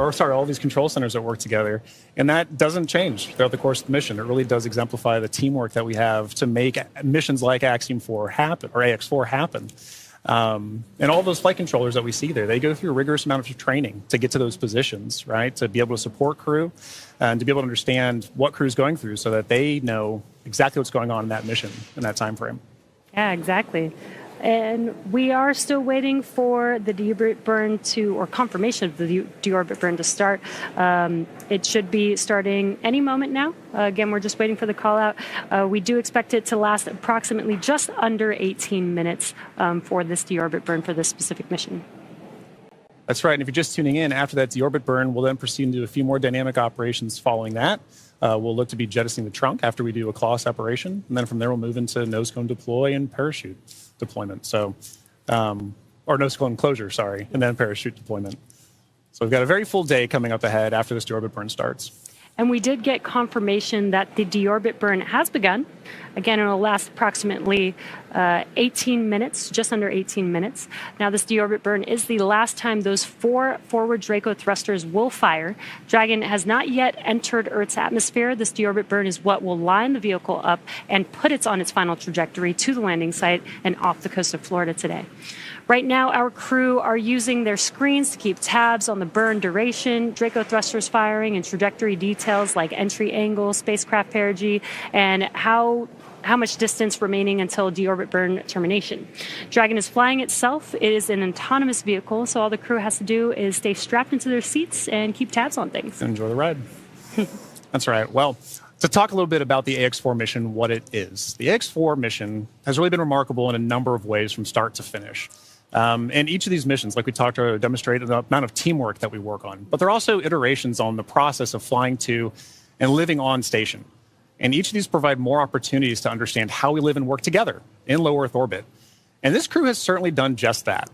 all these control centers that work together. And that doesn't change throughout the course of the mission. It really does exemplify the teamwork that we have to make missions like Axiom 4 happen, or AX4 happen. And all those flight controllers that we see there, they go through a rigorous amount of training to get to those positions, right? To be able to support crew and to be able to understand what crew's going through so that they know exactly what's going on in that mission in that time frame. Yeah, exactly. And we are still waiting for the deorbit burn or confirmation of the deorbit burn to start. It should be starting any moment now. Again, we're just waiting for the call out. We do expect it to last approximately just under 18 minutes for this deorbit burn for this specific mission. That's right. And if you're just tuning in, after that deorbit burn, we'll then proceed into a few more dynamic operations following that. We'll look to be jettisoning the trunk after we do a claw separation. And then from there, we'll move into nose cone deploy and parachute deployment. So, or nose cone closure, sorry, and then parachute deployment. So we've got a very full day coming up ahead after this deorbit burn starts. And we did get confirmation that the deorbit burn has begun. Again, it will last approximately 18 minutes, just under 18 minutes. Now, this deorbit burn is the last time those 4 forward Draco thrusters will fire. Dragon has not yet entered Earth's atmosphere. This deorbit burn is what will line the vehicle up and put it on its final trajectory to the landing site and off the coast of Florida today. Right now, our crew are using their screens to keep tabs on the burn duration, Draco thrusters firing, and trajectory details like entry angle, spacecraft perigee, and how much distance remaining until deorbit burn termination. Dragon is flying itself. It is an autonomous vehicle, so all the crew has to do is stay strapped into their seats and keep tabs on things. Enjoy the ride. That's right. Well, to talk a little bit about the AX4 mission, what it is. The AX4 mission has really been remarkable in a number of ways from start to finish. And each of these missions, like we talked about, demonstrate the amount of teamwork that we work on. But they're also iterations on the process of flying to and living on station. And each of these provide more opportunities to understand how we live and work together in low Earth orbit. And this crew has certainly done just that.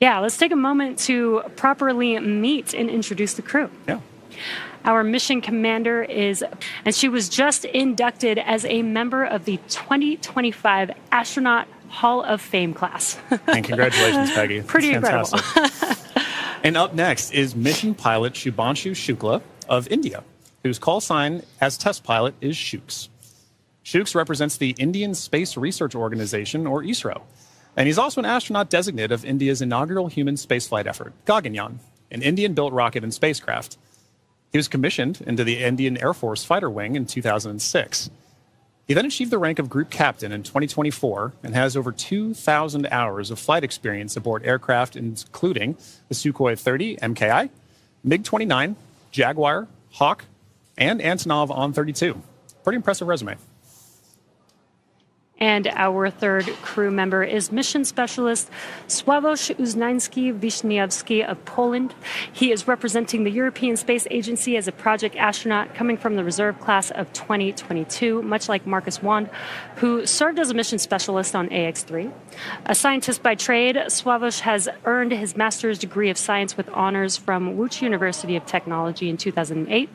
Yeah, let's take a moment to properly meet and introduce the crew. Yeah. Our mission commander and she was just inducted as a member of the 2025 Astronaut Hall of Fame class. And congratulations, Peggy. Pretty incredible. And up next is mission pilot Shubhanshu Shukla of India, whose call sign as test pilot is Shooks. Shooks represents the Indian Space Research Organization, or ISRO, and he's also an astronaut designate of India's inaugural human spaceflight effort, Gaganyaan, an Indian-built rocket and spacecraft. He was commissioned into the Indian Air Force Fighter Wing in 2006. He then achieved the rank of Group Captain in 2024 and has over 2,000 hours of flight experience aboard aircraft, including the Sukhoi 30 MKI, MiG-29, Jaguar, Hawk, and Antonov On-32. Pretty impressive resume. And our third crew member is mission specialist Sławomir Uznański-Wiśniewski of Poland. He is representing the European Space Agency as a project astronaut coming from the reserve class of 2022, much like Marcus Wand, who served as a mission specialist on AX3. A scientist by trade, Sławomir has earned his master's degree of science with honors from Łódź University of Technology in 2008,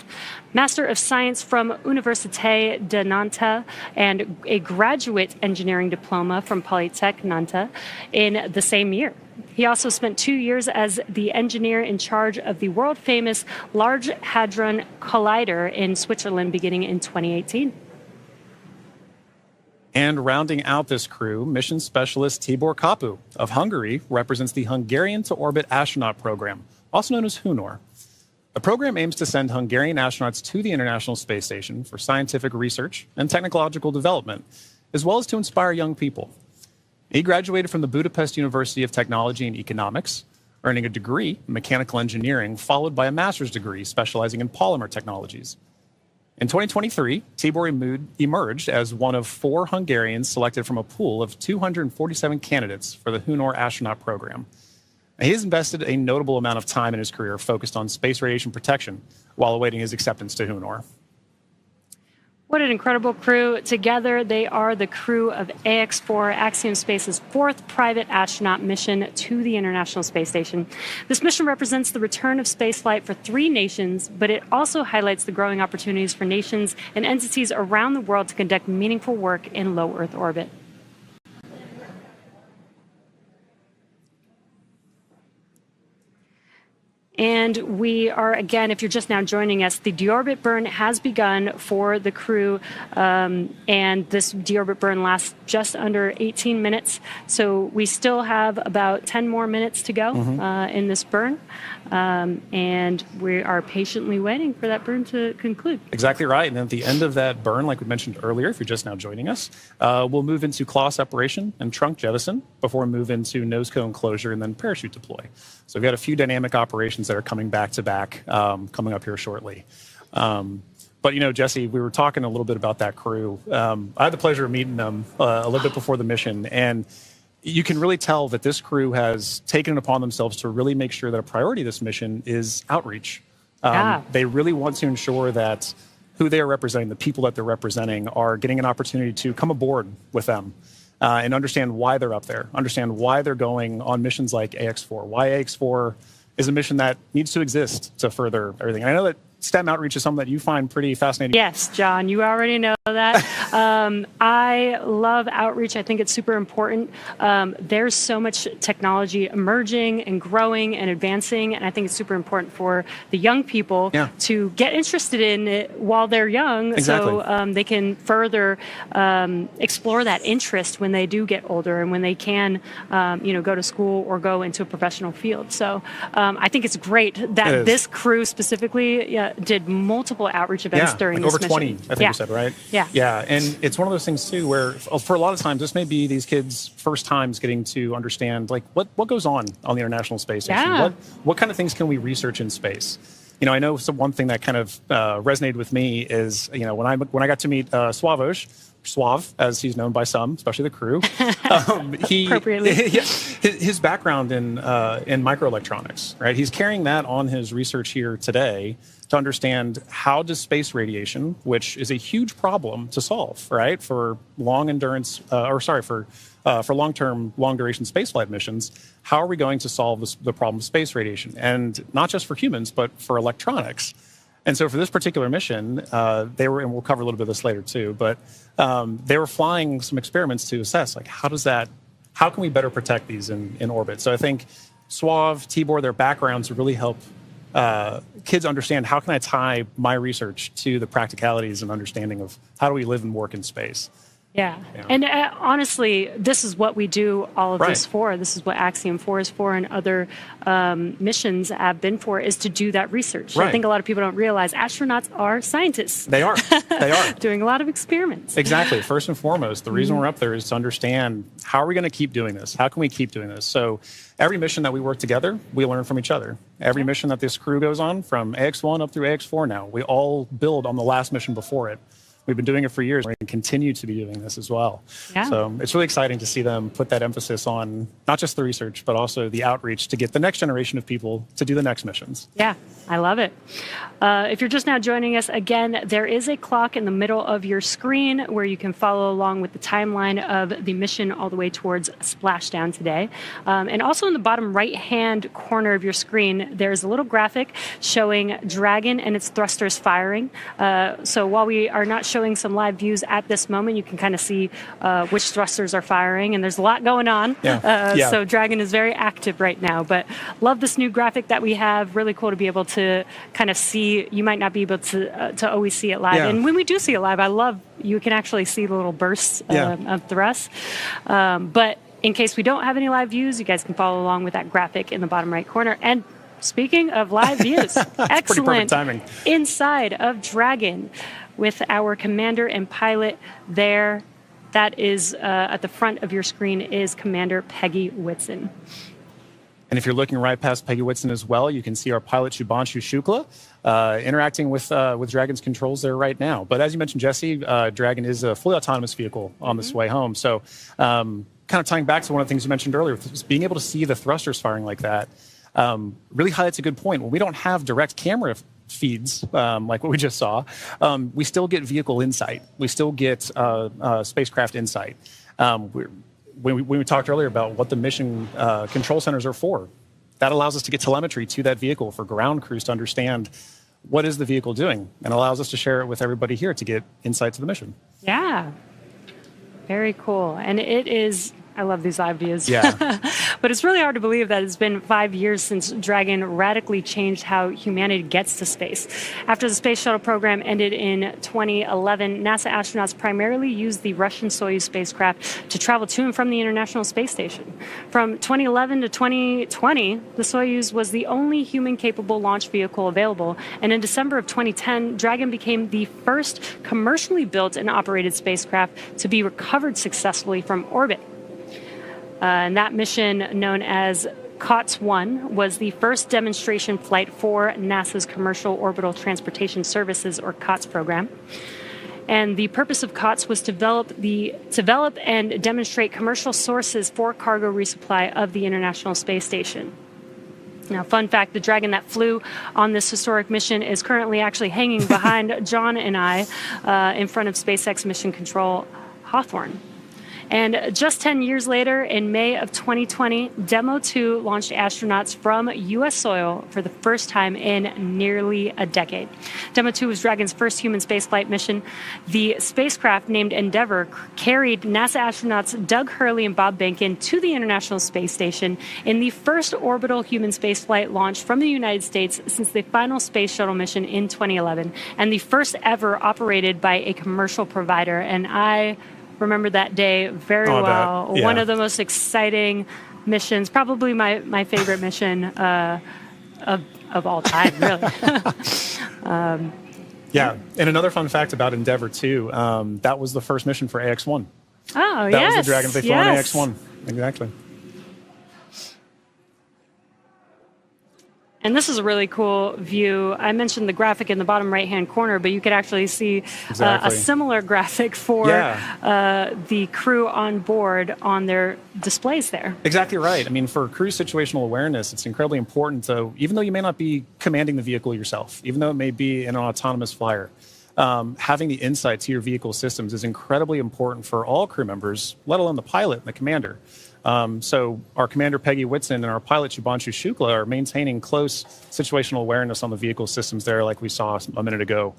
Master of Science from Université de Nantes, and a graduate engineering diploma from Polytech Nantes in the same year. He also spent 2 years as the engineer in charge of the world-famous Large Hadron Collider in Switzerland beginning in 2018. And rounding out this crew, mission specialist Tibor Kapu of Hungary represents the Hungarian to Orbit Astronaut Program, also known as HUNOR. The program aims to send Hungarian astronauts to the International Space Station for scientific research and technological development, as well as to inspire young people. He graduated from the Budapest University of Technology and Economics, earning a degree in mechanical engineering, followed by a master's degree specializing in polymer technologies. In 2023, Tibor emerged as one of 4 Hungarians selected from a pool of 247 candidates for the HUNOR astronaut program. He has invested a notable amount of time in his career focused on space radiation protection while awaiting his acceptance to HUNOR. What an incredible crew. Together, they are the crew of AX4, Axiom Space's 4th private astronaut mission to the International Space Station. This mission represents the return of spaceflight for 3 nations, but it also highlights the growing opportunities for nations and entities around the world to conduct meaningful work in low Earth orbit. And we are, again, if you're just now joining us, the deorbit burn has begun for the crew. And this deorbit burn lasts just under 18 minutes. So we still have about 10 more minutes to go in this burn. And we are patiently waiting for that burn to conclude. Exactly right. And at the end of that burn, like we mentioned earlier, if you're just now joining us, we'll move into claw separation and trunk jettison before we move into nose cone closure and then parachute deploy. So we've got a few dynamic operations that are coming back to back coming up here shortly. But, you know, Jesse, we were talking a little bit about that crew. I had the pleasure of meeting them a little bit before the mission, and you can really tell that this crew has taken it upon themselves to really make sure that a priority of this mission is outreach. They really want to ensure that who they are representing, the people that they're representing, are getting an opportunity to come aboard with them and understand why they're up there, understand why they're going on missions like AX4, why AX4 is a mission that needs to exist to further everything. And I know that STEM outreach is something that you find pretty fascinating. Yes, John, you already know that. I love outreach. I think it's super important. There's so much technology emerging and growing and advancing, and I think it's super important for the young people to get interested in it while they're young, so they can further explore that interest when they do get older and when they can, go to school or go into a professional field. So I think it's great that this crew specifically did multiple outreach events during like this over mission. 20, I think you said, right? Yeah, and it's one of those things too where for a lot of times this may be these kids' first times getting to understand like what goes on the International Space Station. What kind of things can we research in space? You know, I know one thing that kind of resonated with me is, you know, when I got to meet Suave, as he's known by some, especially the crew. His background in microelectronics, right? He's carrying that on his research here today to understand how does space radiation, which is a huge problem to solve, right, for long endurance, for long-term, long-duration spaceflight missions, how are we going to solve the problem of space radiation? And not just for humans, but for electronics. And so for this particular mission, they were, and we'll cover a little bit of this later too, but they were flying some experiments to assess, like, how can we better protect these in orbit? So I think Suave, Tibor, their backgrounds really help kids understand how can I tie my research to the practicalities and understanding of how do we live and work in space. Yeah. And honestly, this is what we do all of this for. This is what Axiom 4 is for, and other missions have been for, is to do that research. I think a lot of people don't realize astronauts are scientists. They are. Doing a lot of experiments. Exactly. First and foremost, the reason we're up there is to understand how are we going to keep doing this? How can we keep doing this? So every mission that we work together, we learn from each other. Every mission that this crew goes on, from AX1 up through AX4 now, we all build on the last mission before it. We've been doing it for years. We're going to continue to be doing this as well. So it's really exciting to see them put that emphasis on not just the research, but also the outreach to get the next generation of people to do the next missions. Yeah, I love it. If you're just now joining us, again, there is a clock in the middle of your screen where you can follow along with the timeline of the mission all the way towards splashdown today. And also in the bottom right-hand corner of your screen, there's a little graphic showing Dragon and its thrusters firing. So while we are not showing some live views at this moment, you can kind of see which thrusters are firing, and there's a lot going on. So Dragon is very active right now, but love this new graphic that we have. Really cool to be able to kind of see. You might not be able to always see it live, and when we do see it live, I love you can actually see the little bursts of thrust. But in case we don't have any live views, you guys can follow along with that graphic in the bottom right corner. And speaking of live views, excellent timing inside of Dragon with our commander and pilot there. That is at the front of your screen is Commander Peggy Whitson. And if you're looking right past Peggy Whitson as well, you can see our pilot Shubhanshu Shukla interacting with Dragon's controls there right now. But as you mentioned, Jesse, Dragon is a fully autonomous vehicle on this way home. So kind of tying back to one of the things you mentioned earlier, being able to see the thrusters firing like that really highlights a good point. When we don't have direct camera feeds like what we just saw, we still get vehicle insight. We still get spacecraft insight. When we talked earlier about what the mission control centers are for, that allows us to get telemetry to that vehicle for ground crews to understand what is the vehicle doing, and allows us to share it with everybody here to get insight to the mission. Yeah, very cool. And it is I love these ideas. Yeah. But it's really hard to believe that it's been 5 years since Dragon radically changed how humanity gets to space. After the space shuttle program ended in 2011, NASA astronauts primarily used the Russian Soyuz spacecraft to travel to and from the International Space Station. From 2011 to 2020, the Soyuz was the only human-capable launch vehicle available, and in December of 2010, Dragon became the first commercially built and operated spacecraft to be recovered successfully from orbit. And that mission, known as COTS-1, was the first demonstration flight for NASA's Commercial Orbital Transportation Services, or COTS program. And the purpose of COTS was to develop and demonstrate commercial sources for cargo resupply of the International Space Station. Now, fun fact, the Dragon that flew on this historic mission is currently actually hanging behind John and I in front of SpaceX Mission Control Hawthorne. And just 10 years later, in May of 2020, Demo 2 launched astronauts from U.S. soil for the first time in nearly a decade. Demo 2 was Dragon's first human spaceflight mission. The spacecraft, named Endeavour, carried NASA astronauts Doug Hurley and Bob Behnken to the International Space Station in the first orbital human spaceflight launch from the United States since the final space shuttle mission in 2011, and the first ever operated by a commercial provider. And I remember that day very well. Yeah. One of the most exciting missions, probably my favorite mission of all time, really. Yeah, and another fun fact about Endeavour, too, that was the first mission for AX-1. Oh, that was the Dragon they flew on AX-1. Exactly. And this is a really cool view. I mentioned the graphic in the bottom right-hand corner, but you could actually see a similar graphic for the crew on board on their displays there. Exactly right. I mean, for crew situational awareness, it's incredibly important to, even though you may not be commanding the vehicle yourself, even though it may be an autonomous flyer, having the insight to your vehicle systems is incredibly important for all crew members, let alone the pilot and the commander. So our commander, Peggy Whitson, and our pilot, Shubhanshu Shukla, are maintaining close situational awareness on the vehicle systems there, like we saw a minute ago,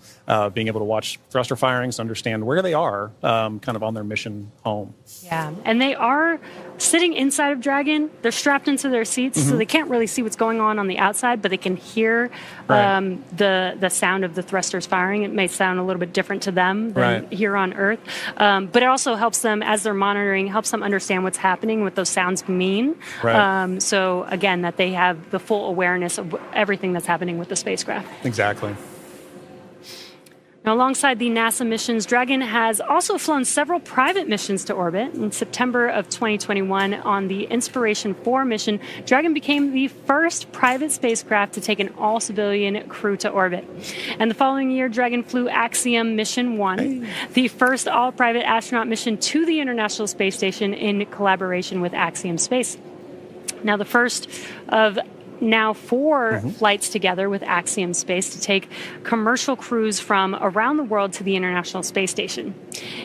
being able to watch thruster firings, understand where they are kind of on their mission home. Yeah, and they are sitting inside of Dragon. They're strapped into their seats, so they can't really see what's going on the outside, but they can hear the sound of the thrusters firing. It may sound a little bit different to them than here on Earth, but it also helps them, as they're monitoring, helps them understand what's happening, what those sounds mean. So again, that they have the full awareness of everything that's happening with the spacecraft. Exactly. Now, alongside the NASA missions, Dragon has also flown several private missions to orbit. In September of 2021, on the Inspiration 4 mission, Dragon became the first private spacecraft to take an all-civilian crew to orbit. And the following year, Dragon flew Axiom Mission 1, the first all-private astronaut mission to the International Space Station in collaboration with Axiom Space. Now, the first of now 4 flights together with Axiom Space to take commercial crews from around the world to the International Space Station.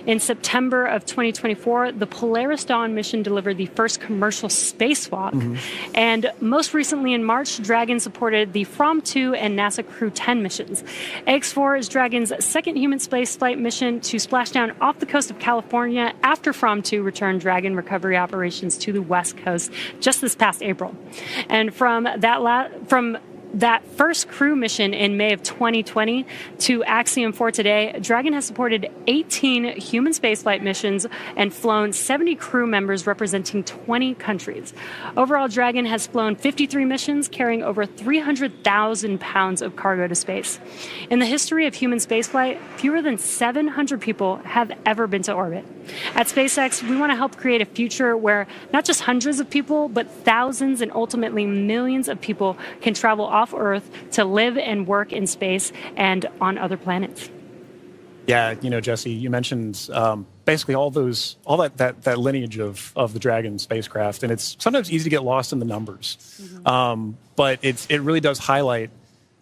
In September of 2024, the Polaris Dawn mission delivered the first commercial spacewalk. And most recently in March, Dragon supported the From-2 and NASA Crew 10 missions. AX-4 is Dragon's second human spaceflight mission to splash down off the coast of California after From-2 returned Dragon recovery operations to the West Coast just this past April. And from that first crew mission in May of 2020 to Axiom 4 today, Dragon has supported 18 human spaceflight missions and flown 70 crew members representing 20 countries. Overall, Dragon has flown 53 missions, carrying over 300,000 pounds of cargo to space. In the history of human spaceflight, fewer than 700 people have ever been to orbit. At SpaceX, we want to help create a future where not just hundreds of people, but thousands and ultimately millions of people can travel off Earth to live and work in space and on other planets. Yeah, you know, Jesse, you mentioned basically all that lineage of the Dragon spacecraft, and it's sometimes easy to get lost in the numbers. But it really does highlight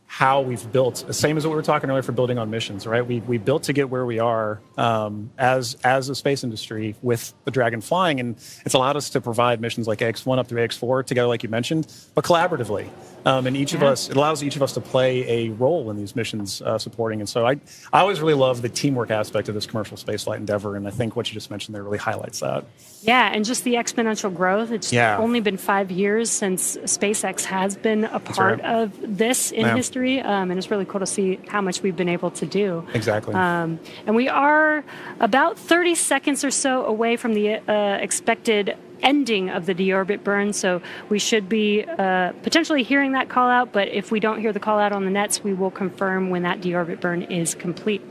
how we've built, same as what we were talking earlier for building on missions, right? We built to get where we are as a space industry with the Dragon flying, and it's allowed us to provide missions like AX1 up through AX4 together, like you mentioned, but collaboratively. And each of us, it allows each of us to play a role in these missions supporting. And so I always really love the teamwork aspect of this commercial spaceflight endeavor, and I think what you just mentioned there really highlights that. Yeah, and just the exponential growth. It's only been 5 years since SpaceX has been a part of this in history, and it's really cool to see how much we've been able to do. Exactly. And we are about 30 seconds or so away from the expected ending of the deorbit burn, so we should be potentially hearing that call out, but if we don't hear the call out on the nets, we will confirm when that deorbit burn is complete.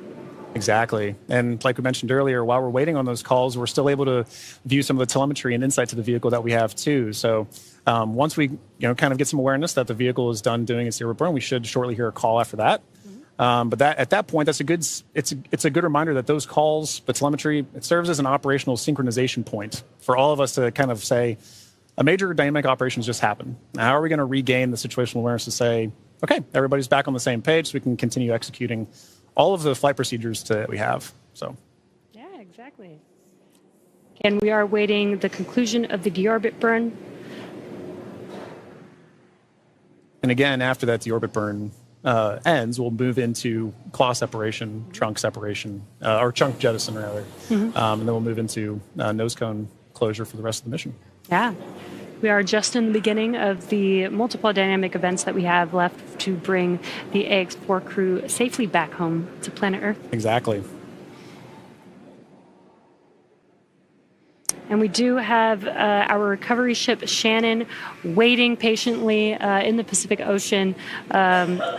Exactly. And like we mentioned earlier, while we're waiting on those calls, we're still able to view some of the telemetry and insights of the vehicle that we have too. So once we kind of get some awareness that the vehicle is done doing its deorbit burn, we should shortly hear a call after that. But at that point, it's a good reminder that those calls, the telemetry, it serves as an operational synchronization point for all of us to kind of say, a major dynamic operation just happened. Now, how are we going to regain the situational awareness to say, okay, everybody's back on the same page so we can continue executing all of the flight procedures that we have. So. Yeah, exactly. And we are awaiting the conclusion of the deorbit burn. And again, after that deorbit burn ends, we'll move into claw separation, trunk separation, or chunk jettison rather. And then we'll move into nose cone closure for the rest of the mission. Yeah. We are just in the beginning of the multiple dynamic events that we have left to bring the AX4 crew safely back home to planet Earth. Exactly. And we do have our recovery ship Shannon waiting patiently in the Pacific Ocean.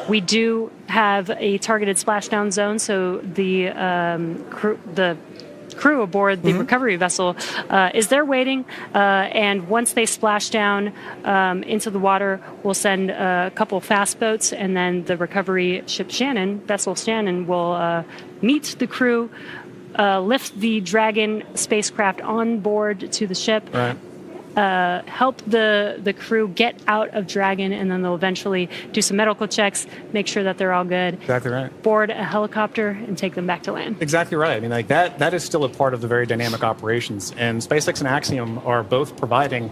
We do have a targeted splashdown zone, so the crew aboard the recovery vessel is there waiting, and once they splash down into the water, we'll send a couple fast boats, and then the recovery ship vessel Shannon will meet the crew, lift the Dragon spacecraft on board to the ship, help the crew get out of Dragon, and then they'll eventually do some medical checks, make sure that they're all good. Exactly right. Board a helicopter and take them back to land. Exactly right. I mean, like that is still a part of the very dynamic operations, and SpaceX and Axiom are both providing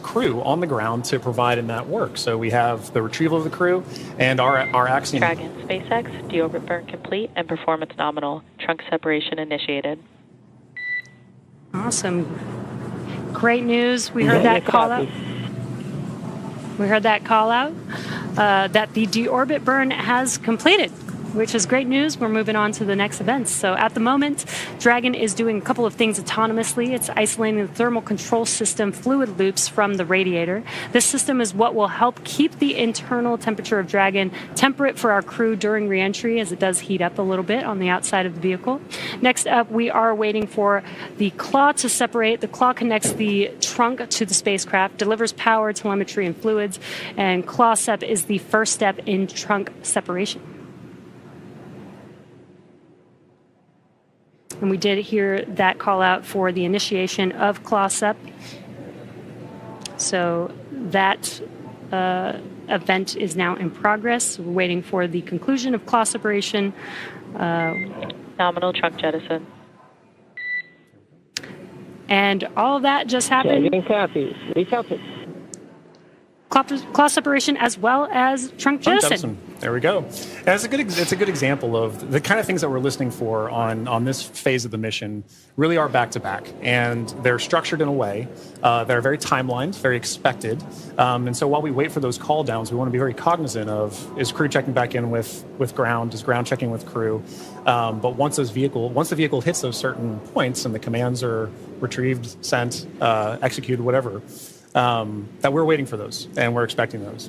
crew on the ground to provide in that work. So we have the retrieval of the crew and our Axiom. Dragon, SpaceX, deorbit burn complete and performance nominal. Trunk separation initiated. Awesome. Great news. We heard that call out. We heard that call out that the deorbit burn has completed, which is great news. We're moving on to the next events. So at the moment, Dragon is doing a couple of things autonomously. It's isolating the thermal control system fluid loops from the radiator. This system is what will help keep the internal temperature of Dragon temperate for our crew during reentry, as it does heat up a little bit on the outside of the vehicle. Next up, we are waiting for the claw to separate. The claw connects the trunk to the spacecraft, delivers power, telemetry, and fluids, and claw sep is the first step in trunk separation. And we did hear that call out for the initiation of CLAWSEP. So that event is now in progress. We're waiting for the conclusion of claw separation. Nominal trunk jettison. And all of that just happened. Claw separation as well as trunk jettison. There we go. It's a good example of the kind of things that we're listening for on this phase of the mission. Really are back to back, and they're structured in a way that are very timelined, very expected. And so while we wait for those call downs, we want to be very cognizant of, is crew checking back in with ground, is ground checking with crew. But once the vehicle hits those certain points and the commands are retrieved, sent, executed, whatever, that we're waiting for those and we're expecting those.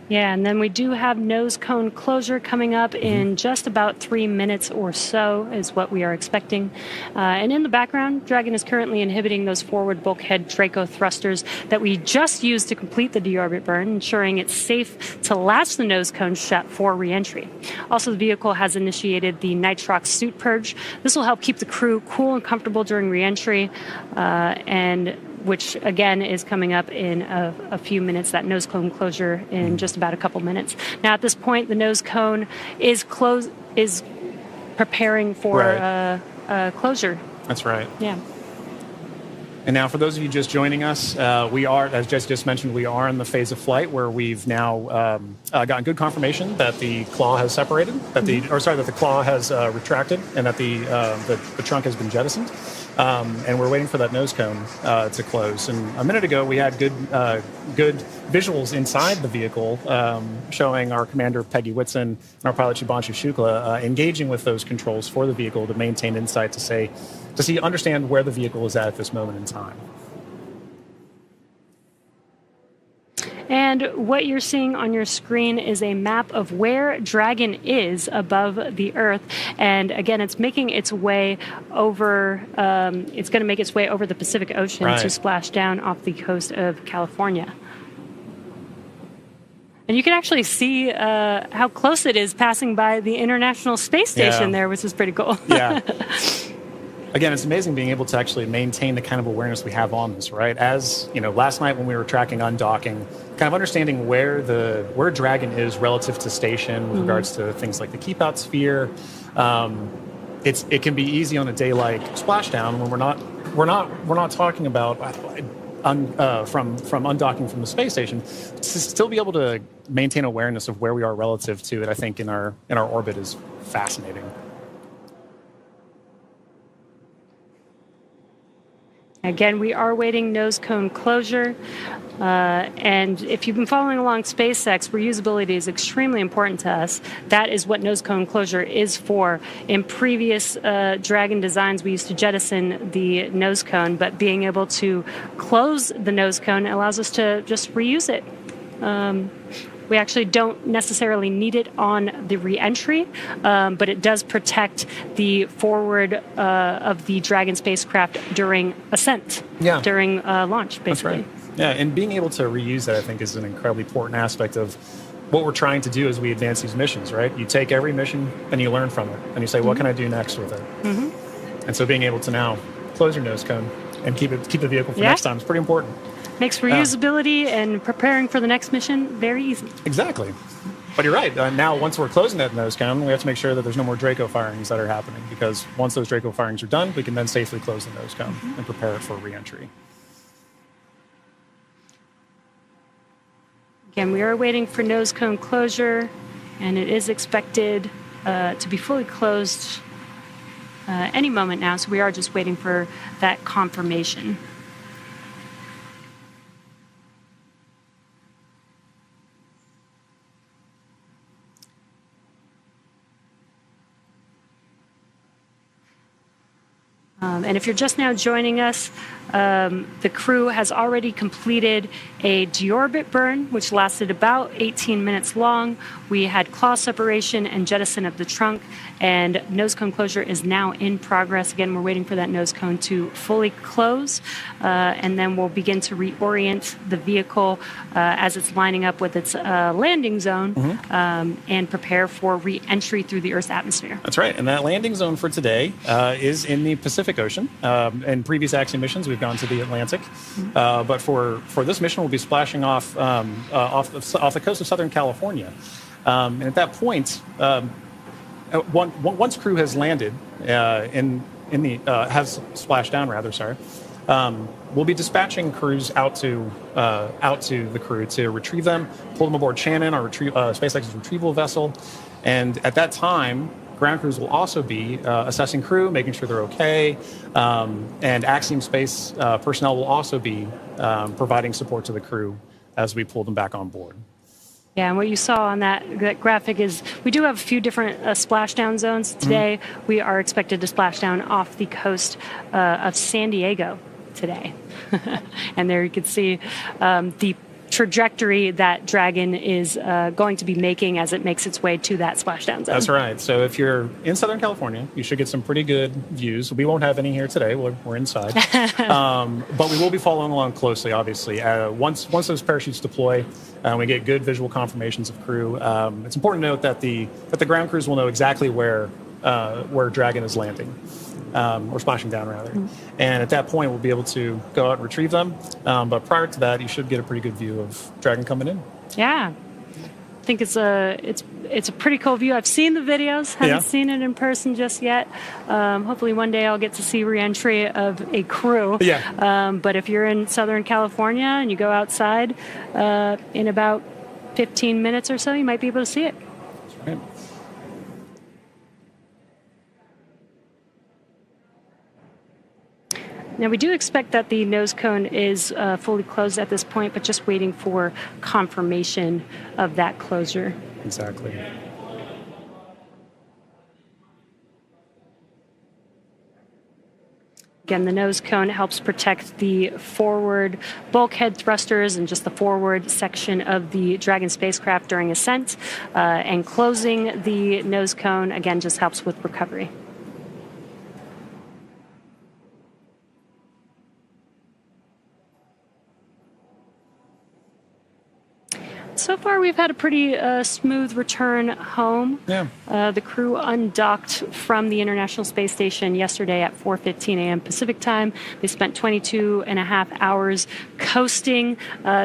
Yeah, and then we do have nose cone closure coming up in just about 3 minutes or so is what we are expecting. And in the background, Dragon is currently inhibiting those forward bulkhead Draco thrusters that we just used to complete the deorbit burn, ensuring it's safe to latch the nose cone shut for reentry. Also, the vehicle has initiated the nitrox suit purge. This will help keep the crew cool and comfortable during reentry, and which again is coming up in a few minutes, that nose cone closure in just about a couple minutes. Now at this point, the nose cone is preparing for closure. That's right. Yeah. And now, for those of you just joining us, we are, as Jess just mentioned, we are in the phase of flight where we've now gotten good confirmation that the claw has separated, that the claw has retracted, and that the trunk has been jettisoned. And we're waiting for that nose cone to close. And a minute ago, we had good visuals inside the vehicle showing our commander, Peggy Whitson, and our pilot, Shubhanshu Shukla, engaging with those controls for the vehicle to maintain insight to understand where the vehicle is at this moment in time. And what you're seeing on your screen is a map of where Dragon is above the Earth. And again, it's making its way over, it's going to make its way over the Pacific Ocean to splash down off the coast of California. And you can actually see how close it is passing by the International Space Station there, which is pretty cool. Yeah. Again, it's amazing being able to actually maintain the kind of awareness we have on this, right? As you know, last night when we were tracking undocking, kind of understanding where Dragon is relative to station with regards to things like the keep out sphere. It can be easy on a day like splashdown when we're not talking about from undocking from the space station, to still be able to maintain awareness of where we are relative to it. I think in our orbit is fascinating. Again, we are waiting nose cone closure. And if you've been following along SpaceX, reusability is extremely important to us. That is what nose cone closure is for. In previous Dragon designs, we used to jettison the nose cone, but being able to close the nose cone allows us to just reuse it. We actually don't necessarily need it on the re-entry, but it does protect the forward of the Dragon spacecraft during ascent, during launch, basically. That's right. Yeah, and being able to reuse that, I think, is an incredibly important aspect of what we're trying to do as we advance these missions, right? You take every mission and you learn from it, and you say, what can I do next with it? And so being able to now close your nose cone and keep the vehicle for next time is pretty important. Makes reusability and preparing for the next mission very easy. Exactly. But you're right. Now, once we're closing that nose cone, we have to make sure that there's no more Draco firings that are happening, because once those Draco firings are done, we can then safely close the nose cone and prepare it for re-entry. Again, we are waiting for nose cone closure, and it is expected to be fully closed any moment now, so we are just waiting for that confirmation. And if you're just now joining us, the crew has already completed a deorbit burn, which lasted about 18 minutes long. We had claw separation and jettison of the trunk, and nose cone closure is now in progress. Again, we're waiting for that nose cone to fully close, and then we'll begin to reorient the vehicle as it's lining up with its landing zone and prepare for re-entry through the Earth's atmosphere. That's right, and that landing zone for today is in the Pacific Ocean. In previous Axiom missions, we've gone to the Atlantic, but for this mission, we'll be splashing off the coast of Southern California. And at that point, once crew has landed has splashed down, we'll be dispatching crews out to the crew to retrieve them, pull them aboard Shannon, our SpaceX's retrieval vessel, and at that time, ground crews will also be assessing crew, making sure they're okay, and Axiom Space personnel will also be providing support to the crew as we pull them back on board. Yeah, and what you saw on that graphic is we do have a few different splashdown zones. Today, we are expected to splash down off the coast of San Diego today. And there you can see the trajectory that Dragon is going to be making as it makes its way to that splashdown zone. That's right. So if you're in Southern California, you should get some pretty good views. We won't have any here today. We're inside. But we will be following along closely, obviously. Once those parachutes deploy, we get good visual confirmations of crew. It's important to note that the ground crews will know exactly where Dragon is landing. or splashing down rather. And at that point, we'll be able to go out and retrieve them. But prior to that, you should get a pretty good view of Dragon coming in. Yeah. I think it's a pretty cool view. I've seen the videos, haven't seen it in person just yet. Hopefully one day I'll get to see re-entry of a crew. Yeah. But if you're in Southern California and you go outside in about 15 minutes or so, you might be able to see it. That's right. Now, we do expect that the nose cone is fully closed at this point, but just waiting for confirmation of that closure. Exactly. Again, the nose cone helps protect the forward bulkhead thrusters and just the forward section of the Dragon spacecraft during ascent. And closing the nose cone, again, just helps with recovery. So far, we've had a pretty smooth return home. Yeah. The crew undocked from the International Space Station yesterday at 4:15 a.m. Pacific time. They spent 22 and a half hours coasting,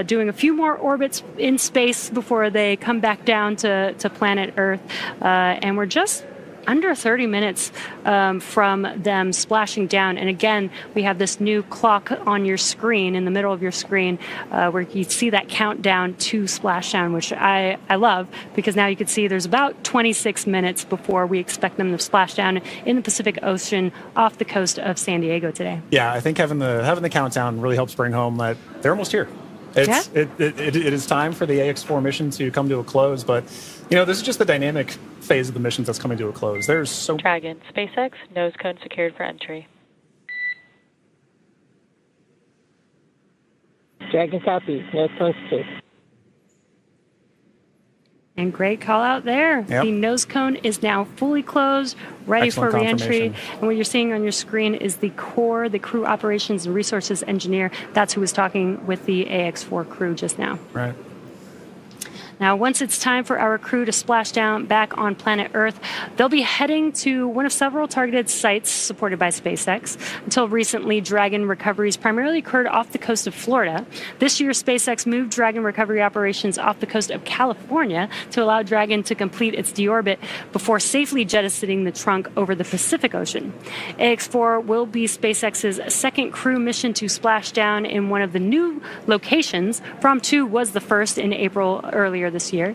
doing a few more orbits in space before they come back down to planet Earth. And we're just under 30 minutes from them splashing down. And again, we have this new clock on your screen, in the middle of your screen, where you see that countdown to splashdown, which I love, because now you can see there's about 26 minutes before we expect them to splash down in the Pacific Ocean off the coast of San Diego today. Yeah, I think having the countdown really helps bring home that they're almost here. It is time for the AX4 mission to come to a close, but this is just the dynamic phase of the missions that's coming to a close. There's so Dragon, SpaceX, nose cone secured for entry. Dragon copy, nose cone secured. And great call out there. Yep. The nose cone is now fully closed, ready Excellent for reentry. confirmation. And what you're seeing on your screen is the core, the crew operations and resources engineer. That's who was talking with the AX4 crew just now. right. Now, once it's time for our crew to splash down back on planet Earth, they'll be heading to one of several targeted sites supported by SpaceX. Until recently, Dragon recoveries primarily occurred off the coast of Florida. This year, SpaceX moved Dragon recovery operations off the coast of California to allow Dragon to complete its deorbit before safely jettisoning the trunk over the Pacific Ocean. AX4 will be SpaceX's second crew mission to splash down in one of the new locations. From 2 was the first in April earlier this year.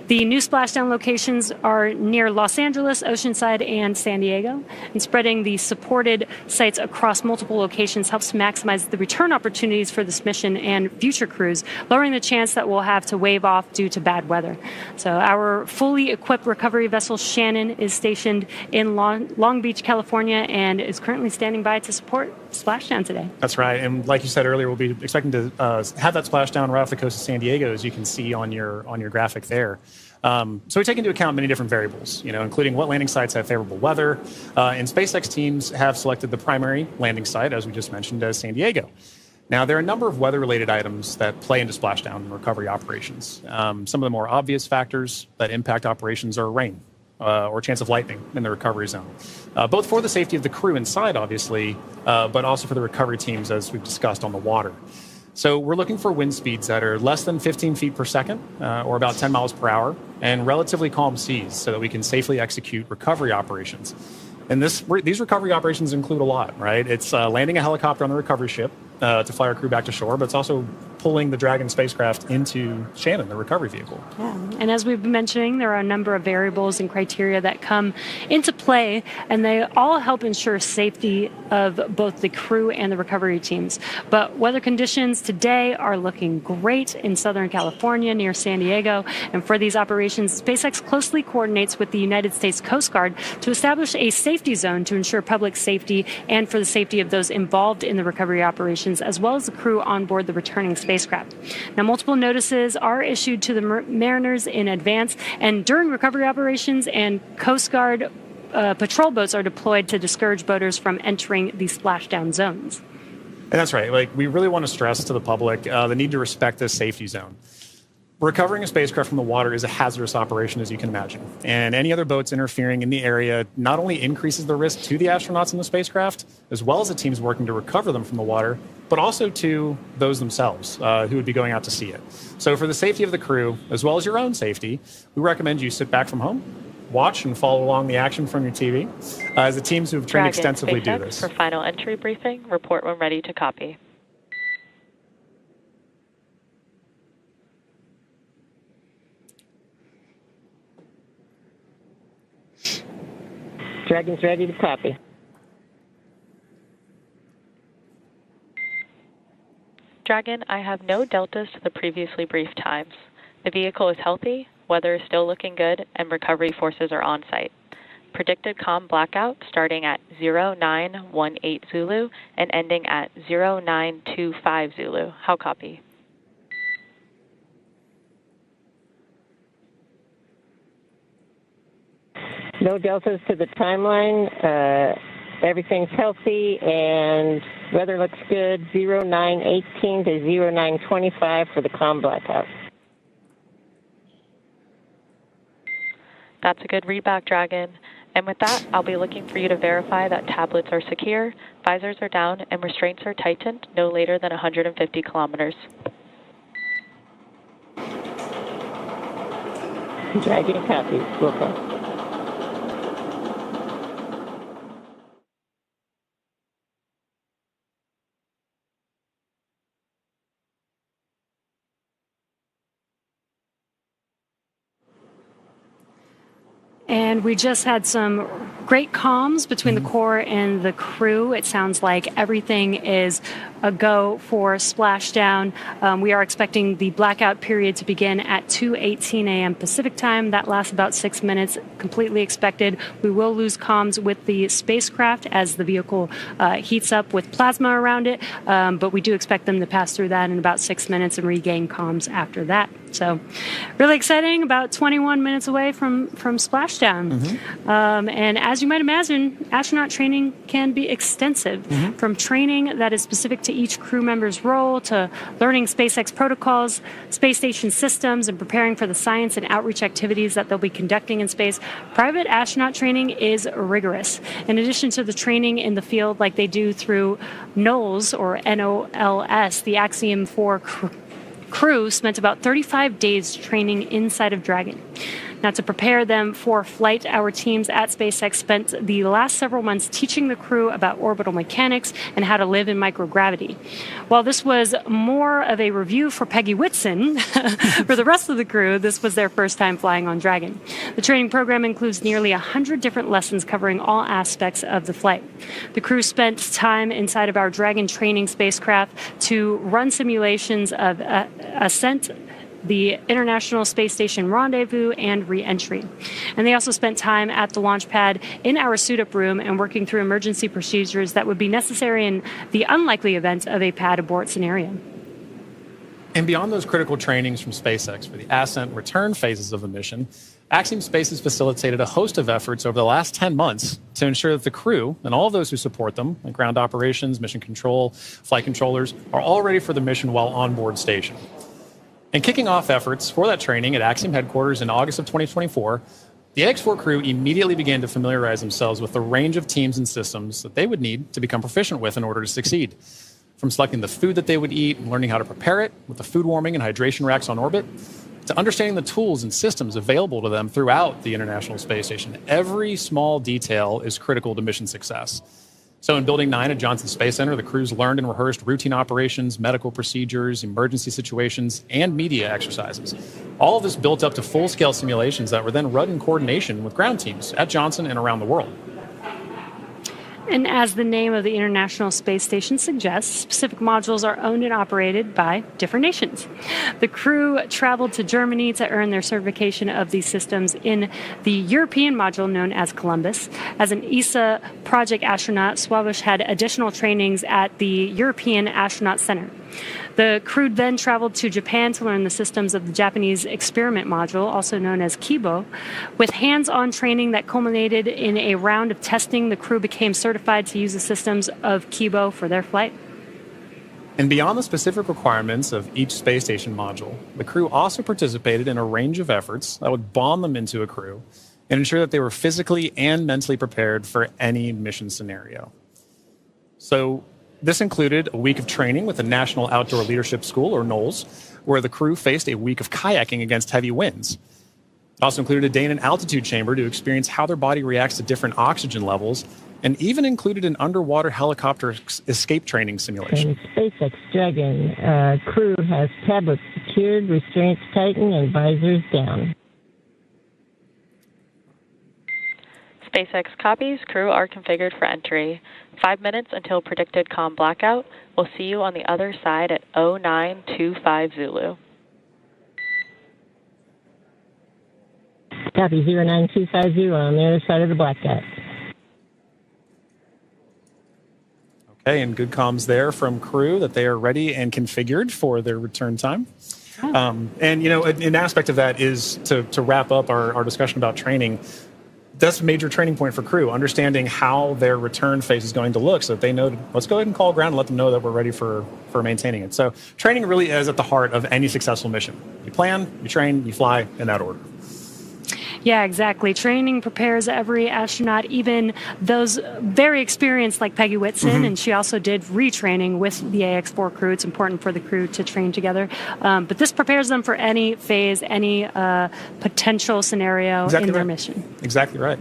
The new splashdown locations are near Los Angeles, Oceanside, and San Diego. And spreading the supported sites across multiple locations helps to maximize the return opportunities for this mission and future crews, lowering the chance that we'll have to wave off due to bad weather. So our fully equipped recovery vessel Shannon is stationed in Long Beach, California, and is currently standing by to support splashdown today. That's right. And like you said earlier, we'll be expecting to have that splashdown right off the coast of San Diego, as you can see on your graphic there. So we take into account many different variables, including what landing sites have favorable weather. And SpaceX teams have selected the primary landing site, as we just mentioned, as San Diego. Now, there are a number of weather-related items that play into splashdown and recovery operations. Some of the more obvious factors that impact operations are rain or chance of lightning in the recovery zone, both for the safety of the crew inside, obviously, but also for the recovery teams, as we've discussed, on the water. So we're looking for wind speeds that are less than 15 feet per second, or about 10 miles per hour, and relatively calm seas so that we can safely execute recovery operations. And these recovery operations include a lot, right? It's landing a helicopter on the recovery ship to fly our crew back to shore, but it's also pulling the Dragon spacecraft into Shannon, the recovery vehicle. Yeah. And as we've been mentioning, there are a number of variables and criteria that come into play, and they all help ensure safety of both the crew and the recovery teams. But weather conditions today are looking great in Southern California near San Diego. And for these operations, SpaceX closely coordinates with the United States Coast Guard to establish a safety zone to ensure public safety and for the safety of those involved in the recovery operations, as well as the crew on board the returning spacecraft. Now, multiple notices are issued to the mariners in advance, and during recovery operations, and Coast Guard patrol boats are deployed to discourage boaters from entering the splashdown zones. And that's right. We really want to stress to the public the need to respect this safety zone. Recovering a spacecraft from the water is a hazardous operation, as you can imagine. And any other boats interfering in the area not only increases the risk to the astronauts in the spacecraft, as well as the teams working to recover them from the water, but also to those themselves who would be going out to see it. So for the safety of the crew, as well as your own safety, we recommend you sit back from home, watch and follow along the action from your TV, as the teams who have trained extensively do this. For final entry briefing, report when ready to copy. Dragon's ready to copy. Dragon, I have no deltas to the previously briefed times. The vehicle is healthy, weather is still looking good, and recovery forces are on site. Predicted COM blackout starting at 0918 Zulu and ending at 0925 Zulu. How copy? No deltas to the timeline. Everything's healthy and weather looks good. 0918 to 0925 for the COM blackout. That's a good readback, Dragon. And with that, I'll be looking for you to verify that tablets are secure, visors are down, and restraints are tightened no later than 150 kilometers. Dragon copy. Welcome. And we just had some great comms between the core and the crew. It sounds like everything is a go for splashdown. We are expecting the blackout period to begin at 2:18 a.m. Pacific time. That lasts about 6 minutes, completely expected. We will lose comms with the spacecraft as the vehicle heats up with plasma around it, but we do expect them to pass through that in about 6 minutes and regain comms after that. So really exciting, about 21 minutes away from splashdown. And as you might imagine, astronaut training can be extensive, from training that is specific to each crew member's role to learning SpaceX protocols, space station systems, and preparing for the science and outreach activities that they'll be conducting in space. Private astronaut training is rigorous. In addition to the training in the field like they do through NOLS, or NOLS, the Axiom 4 crew spent about 35 days training inside of Dragon. Now, to prepare them for flight, our teams at SpaceX spent the last several months teaching the crew about orbital mechanics and how to live in microgravity. While this was more of a review for Peggy Whitson, for the rest of the crew, this was their first time flying on Dragon. The training program includes nearly 100 different lessons covering all aspects of the flight. The crew spent time inside of our Dragon training spacecraft to run simulations of ascent, the International Space Station rendezvous, and re-entry. And they also spent time at the launch pad in our suit-up room and working through emergency procedures that would be necessary in the unlikely event of a pad abort scenario. And beyond those critical trainings from SpaceX for the ascent and return phases of the mission, Axiom Space has facilitated a host of efforts over the last 10 months to ensure that the crew and all of those who support them, like ground operations, mission control, flight controllers, are all ready for the mission while on board station. And kicking off efforts for that training at Axiom headquarters in August of 2024, the X4 crew immediately began to familiarize themselves with the range of teams and systems that they would need to become proficient with in order to succeed. From selecting the food that they would eat and learning how to prepare it with the food warming and hydration racks on orbit, to understanding the tools and systems available to them throughout the International Space Station. Every small detail is critical to mission success. So in Building 9 at Johnson Space Center, the crews learned and rehearsed routine operations, medical procedures, emergency situations, and media exercises. All of this built up to full-scale simulations that were then run in coordination with ground teams at Johnson and around the world. And as the name of the International Space Station suggests, specific modules are owned and operated by different nations. The crew traveled to Germany to earn their certification of these systems in the European module known as Columbus. As an ESA project astronaut, Swabish had additional trainings at the European Astronaut Center. The crew then traveled to Japan to learn the systems of the Japanese experiment module, also known as Kibo. With hands-on training that culminated in a round of testing, the crew became certified to use the systems of Kibo for their flight. And beyond the specific requirements of each space station module, the crew also participated in a range of efforts that would bond them into a crew and ensure that they were physically and mentally prepared for any mission scenario. So this included a week of training with the National Outdoor Leadership School, or NOLS, where the crew faced a week of kayaking against heavy winds. It also included a day in an altitude chamber to experience how their body reacts to different oxygen levels, and even included an underwater helicopter escape training simulation. And SpaceX Dragon crew has tablets secured, restraints tightened, and visors down. SpaceX copies. Crew are configured for entry. 5 minutes until predicted comm blackout. We'll see you on the other side at 0925 Zulu. Copy 09250 on the other side of the blackout. Okay, and good comms there from crew that they are ready and configured for their return time. And, you know, an aspect of that is to wrap up our discussion about training. That's a major training point for crew, understanding how their return phase is going to look so that they know, let's go ahead and call ground and let them know that we're ready for maintaining it. So training really is at the heart of any successful mission. You plan, you train, you fly in that order. Yeah, exactly. Training prepares every astronaut, even those very experienced like Peggy Whitson, and she also did retraining with the AX4 crew. It's important for the crew to train together. But this prepares them for any phase, any potential scenario in their mission. Exactly right.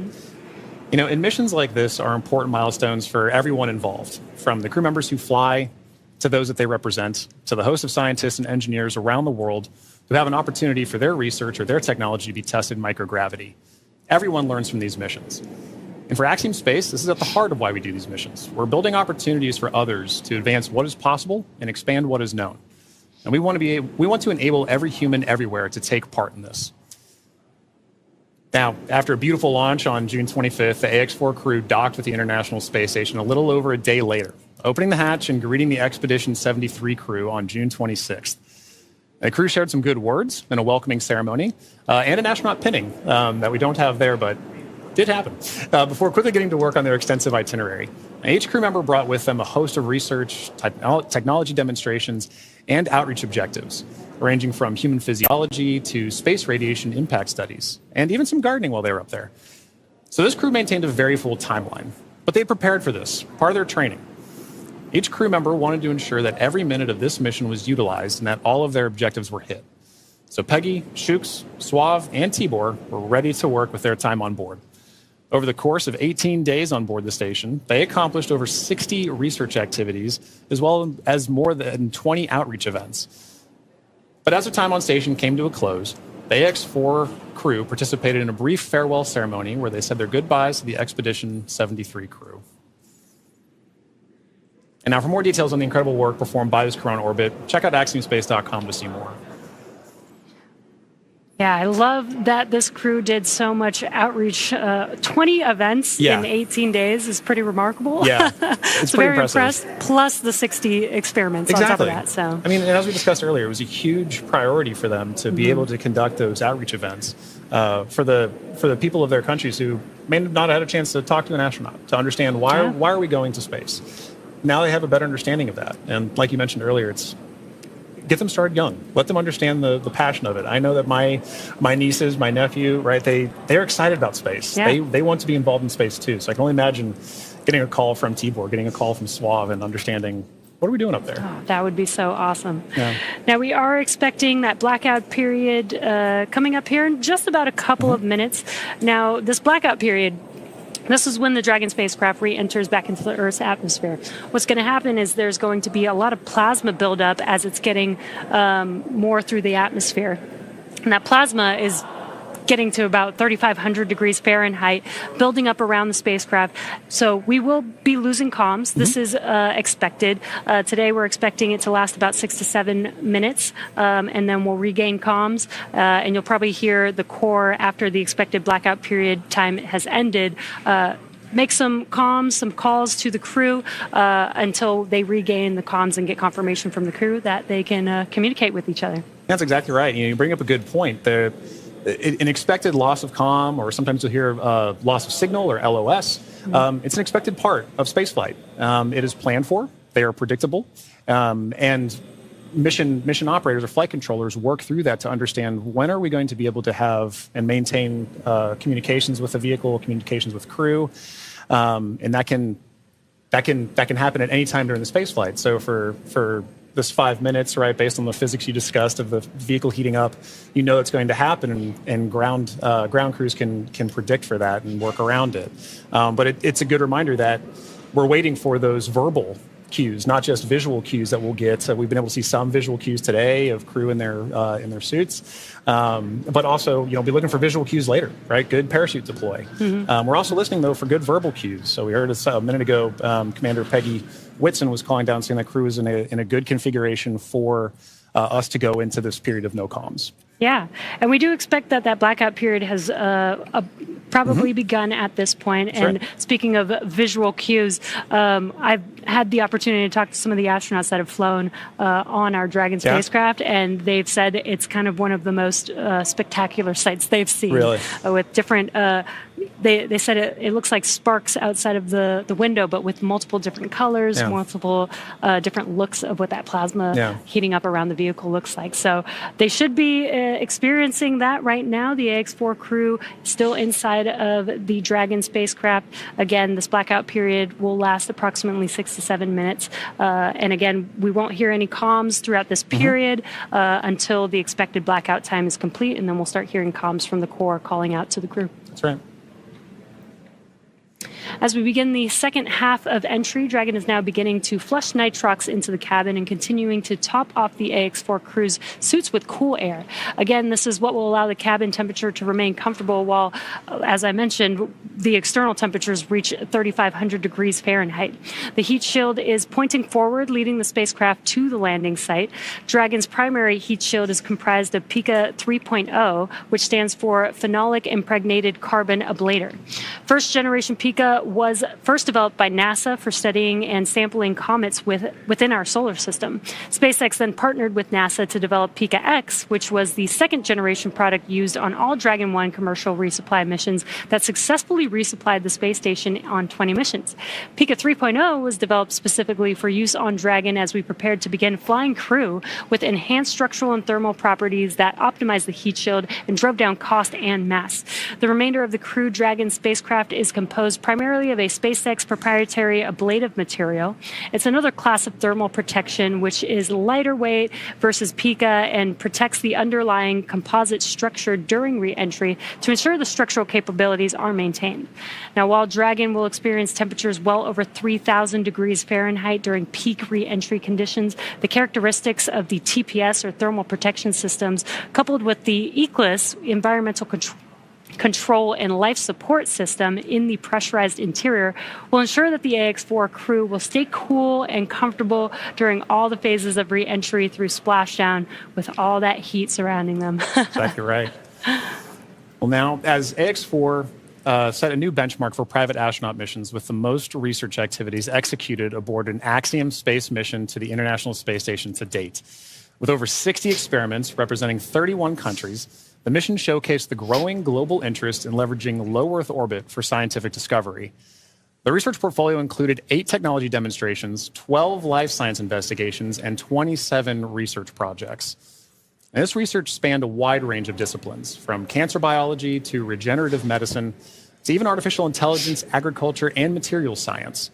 You know, and missions like this are important milestones for everyone involved, from the crew members who fly to those that they represent, to the host of scientists and engineers around the world who have an opportunity for their research or their technology to be tested in microgravity. Everyone learns from these missions. And for Axiom Space, this is at the heart of why we do these missions. We're building opportunities for others to advance what is possible and expand what is known. And we want to enable every human everywhere to take part in this. Now, after a beautiful launch on June 25th, the AX4 crew docked with the International Space Station a little over a day later, opening the hatch and greeting the Expedition 73 crew on June 26th. The crew shared some good words in a welcoming ceremony and an astronaut pinning that we don't have there, but did happen, before quickly getting to work on their extensive itinerary. Now, each crew member brought with them a host of research, technology demonstrations, and outreach objectives, ranging from human physiology to space radiation impact studies, and even some gardening while they were up there. So this crew maintained a very full timeline, but they prepared for this, part of their training. Each crew member wanted to ensure that every minute of this mission was utilized and that all of their objectives were hit. So Peggy, Shooks, Suave, and Tibor were ready to work with their time on board. Over the course of 18 days on board the station, they accomplished over 60 research activities, as well as more than 20 outreach events. But as their time on station came to a close, the AX4 crew participated in a brief farewell ceremony where they said their goodbyes to the Expedition 73 crew. And now for more details on the incredible work performed by this crew on orbit, check out axiomspace.com to see more. Yeah, I love that this crew did so much outreach. 20 events in 18 days is pretty remarkable. Yeah, it's so pretty very impressive. impressed, plus the 60 experiments on top of that. So I mean, and as we discussed earlier, it was a huge priority for them to be able to conduct those outreach events for the people of their countries who may not have had a chance to talk to an astronaut, to understand why are we going to space. Now they have a better understanding of that. And like you mentioned earlier, it's get them started young. Let them understand the passion of it. I know that my nieces, my nephew, right, they're excited about space. Yeah. They want to be involved in space too. So I can only imagine getting a call from Tibor, getting a call from Suave, and understanding, what are we doing up there? Oh, that would be so awesome. Yeah. Now, we are expecting that blackout period coming up here in just about a couple of minutes. Now, this blackout period, this is when the Dragon spacecraft re-enters back into the Earth's atmosphere. What's going to happen is there's going to be a lot of plasma buildup as it's getting more through the atmosphere. And that plasma is getting to about 3,500 degrees Fahrenheit, building up around the spacecraft. So we will be losing comms. This is expected. Today we're expecting it to last about 6 to 7 minutes, and then we'll regain comms. And you'll probably hear the core after the expected blackout period time has ended. Make some comms, some calls to the crew until they regain the comms and get confirmation from the crew that they can communicate with each other. That's exactly right. You bring up a good point. An expected loss of comm, or sometimes you'll hear loss of signal, or LOS. It's an expected part of spaceflight. It is planned for They are predictable, and mission operators or flight controllers work through that to understand when are we going to be able to have and maintain communications with the vehicle, communications with crew, and that can happen at any time during the space flight. So for this 5 minutes, right, based on the physics you discussed of the vehicle heating up, you know it's going to happen, and ground crews can predict for that and work around it. But it's a good reminder that we're waiting for those verbal cues, not just visual cues that we'll get. We've been able to see some visual cues today of crew in their suits, but also be looking for visual cues later, right? Good parachute deploy. Mm-hmm. We're also listening though for good verbal cues. So we heard a minute ago, Commander Peggy Whitson was calling down saying that crew is in a good configuration for us to go into this period of no comms. Yeah, and we do expect that blackout period has probably begun at this point. That's and right. Speaking of visual cues, I've had the opportunity to talk to some of the astronauts that have flown on our Dragon spacecraft, and they've said it's kind of one of the most spectacular sights they've seen. Really? With different, they said it looks like sparks outside of the window, but with multiple different colors, multiple different looks of what that plasma heating up around the vehicle looks like. So they should be experiencing that right now. The AX-4 crew still inside of the Dragon spacecraft. Again, this blackout period will last approximately 6 to 7 minutes. And again, we won't hear any comms throughout this period until the expected blackout time is complete, and then we'll start hearing comms from the core calling out to the crew. That's right. As we begin the second half of entry, Dragon is now beginning to flush nitrox into the cabin and continuing to top off the AX-4 crew's suits with cool air. Again, this is what will allow the cabin temperature to remain comfortable while, as I mentioned, the external temperatures reach 3,500 degrees Fahrenheit. The heat shield is pointing forward, leading the spacecraft to the landing site. Dragon's primary heat shield is comprised of Pika 3.0, which stands for Phenolic Impregnated Carbon Ablator. First generation Pika was first developed by NASA for studying and sampling comets within our solar system. SpaceX then partnered with NASA to develop Pika X, which was the second generation product used on all Dragon 1 commercial resupply missions that successfully resupplied the space station on 20 missions. Pika 3.0 was developed specifically for use on Dragon as we prepared to begin flying crew with enhanced structural and thermal properties that optimized the heat shield and drove down cost and mass. The remainder of the Crew Dragon spacecraft is composed primarily of a SpaceX proprietary ablative material. It's another class of thermal protection, which is lighter weight versus Pika and protects the underlying composite structure during re-entry to ensure the structural capabilities are maintained. Now, while Dragon will experience temperatures well over 3,000 degrees Fahrenheit during peak re-entry conditions, the characteristics of the TPS or thermal protection systems, coupled with the ECLIS environmental control and life support system in the pressurized interior will ensure that the AX-4 crew will stay cool and comfortable during all the phases of re-entry through splashdown with all that heat surrounding them. Exactly right. Well, now, as AX-4 set a new benchmark for private astronaut missions with the most research activities executed aboard an Axiom space mission to the International Space Station to date. With over 60 experiments representing 31 countries, the mission showcased the growing global interest in leveraging low Earth orbit for scientific discovery. The research portfolio included 8 technology demonstrations, 12 life science investigations, and 27 research projects. And this research spanned a wide range of disciplines, from cancer biology to regenerative medicine to even artificial intelligence, agriculture, and materials science.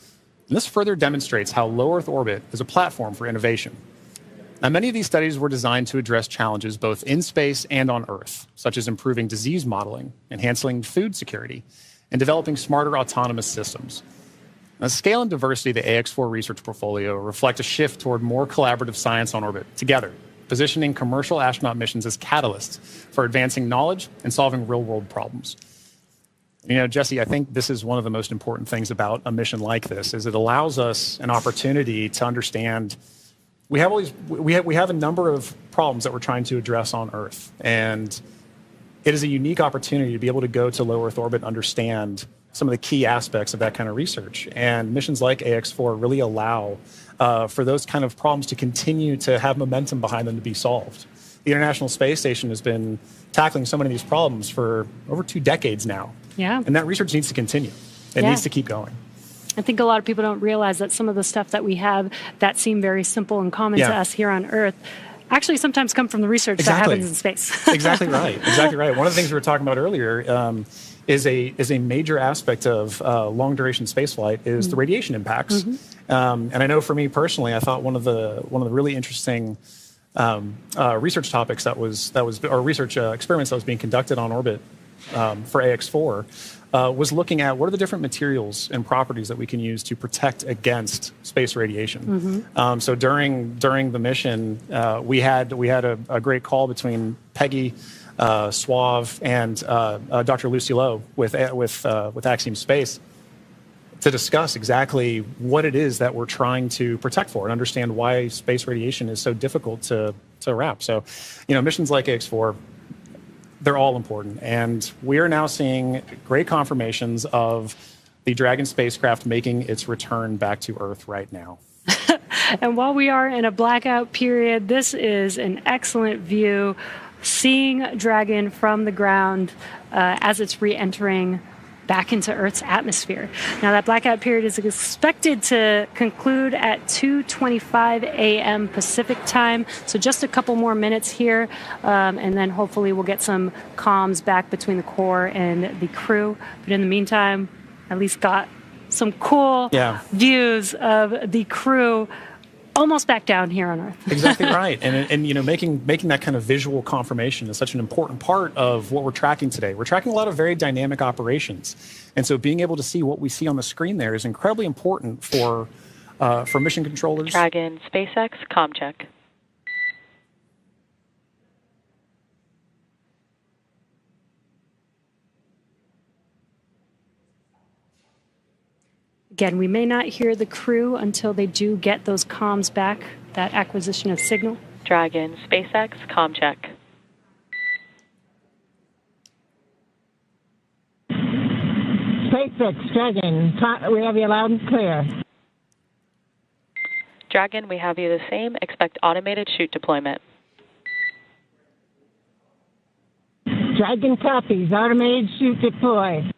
And this further demonstrates how low Earth orbit is a platform for innovation. Now, many of these studies were designed to address challenges both in space and on Earth, such as improving disease modeling, enhancing food security, and developing smarter autonomous systems. Now, the scale and diversity of the AX-4 research portfolio reflect a shift toward more collaborative science on orbit together, positioning commercial astronaut missions as catalysts for advancing knowledge and solving real-world problems. You know, Jesse, I think this is one of the most important things about a mission like this, is it allows us an opportunity to understand we have a number of problems that we're trying to address on Earth, and it is a unique opportunity to be able to go to low Earth orbit and understand some of the key aspects of that kind of research. And missions like AX-4 really allow for those kind of problems to continue to have momentum behind them to be solved. The International Space Station has been tackling so many of these problems for over 2 decades now. Yeah. And that research needs to continue. It needs to keep going. I think a lot of people don't realize that some of the stuff that we have that seem very simple and common to us here on Earth actually sometimes come from the research that happens in space. Exactly right. Exactly right. One of the things we were talking about earlier is a major aspect of long duration spaceflight is the radiation impacts. And I know for me personally, I thought one of the really interesting research topics or research experiments that was being conducted on orbit for AX4 was looking at what are the different materials and properties that we can use to protect against space radiation. So during the mission, we had a great call between Peggy, Suave, and Dr. Lucy Lowe with Axiom Space to discuss exactly what it is that we're trying to protect for and understand why space radiation is so difficult to wrap. So, missions like AX4, they're all important. And we are now seeing great confirmations of the Dragon spacecraft making its return back to Earth right now. And while we are in a blackout period, this is an excellent view, seeing Dragon from the ground as it's re-entering back into Earth's atmosphere. Now, that blackout period is expected to conclude at 2:25 a.m. Pacific time, so just a couple more minutes here, and then hopefully we'll get some comms back between the core and the crew. But in the meantime, at least got some cool views of the crew almost back down here on Earth. Exactly right. And making that kind of visual confirmation is such an important part of what we're tracking today. We're tracking a lot of very dynamic operations. And so being able to see what we see on the screen there is incredibly important for mission controllers. Dragon, SpaceX, comm check. Again, we may not hear the crew until they do get those comms back, that acquisition of signal. Dragon, SpaceX, comm check. SpaceX, Dragon, we have you loud and clear. Dragon, we have you the same. Expect automated chute deployment. Dragon copies, automated chute deploy.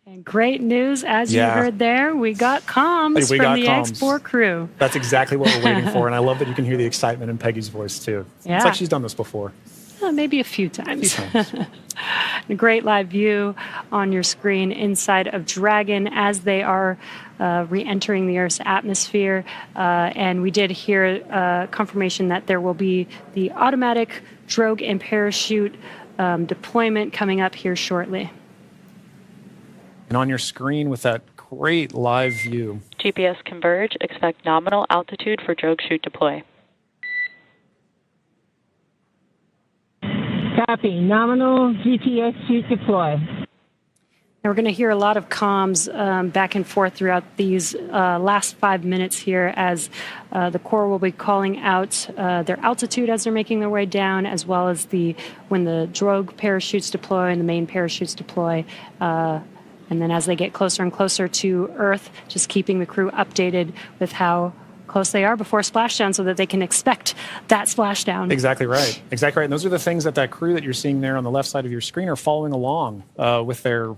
And great news, as you heard there, we got comms from the X4 crew. That's exactly what we're waiting for, and I love that you can hear the excitement in Peggy's voice, too. Yeah. It's like she's done this before. Maybe a few times. A great live view on your screen inside of Dragon as they are re-entering the Earth's atmosphere. And we did hear confirmation that there will be the automatic drogue and parachute deployment coming up here shortly. And on your screen with that great live view. GPS converge. Expect nominal altitude for drogue chute deploy. Copy. Nominal GPS chute deploy. Now we're going to hear a lot of comms back and forth throughout these last 5 minutes here as the core will be calling out their altitude as they're making their way down, as well as when the drogue parachutes deploy and the main parachutes deploy. And then as they get closer and closer to Earth, just keeping the crew updated with how close they are before splashdown so that they can expect that splashdown. Exactly right. Exactly right. And those are the things that crew that you're seeing there on the left side of your screen are following along with their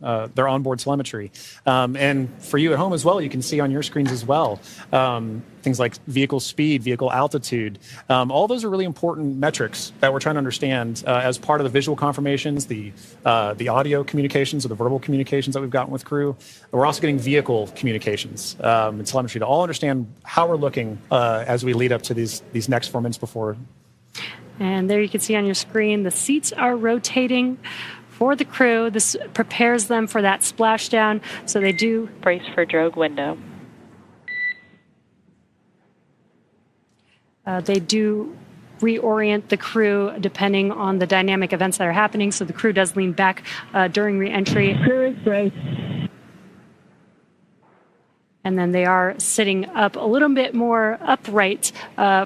onboard telemetry. And for you at home as well, you can see on your screens as well, things like vehicle speed, vehicle altitude. All those are really important metrics that we're trying to understand as part of the visual confirmations, the audio communications or the verbal communications that we've gotten with crew. We're also getting vehicle communications and telemetry to all understand how we're looking as we lead up to these next 4 minutes before. And there you can see on your screen, the seats are rotating for the crew. This prepares them for that splashdown, so they do brace for drogue window. They do reorient the crew depending on the dynamic events that are happening, so the crew does lean back during re-entry. Crew is braced. And then they are sitting up a little bit more upright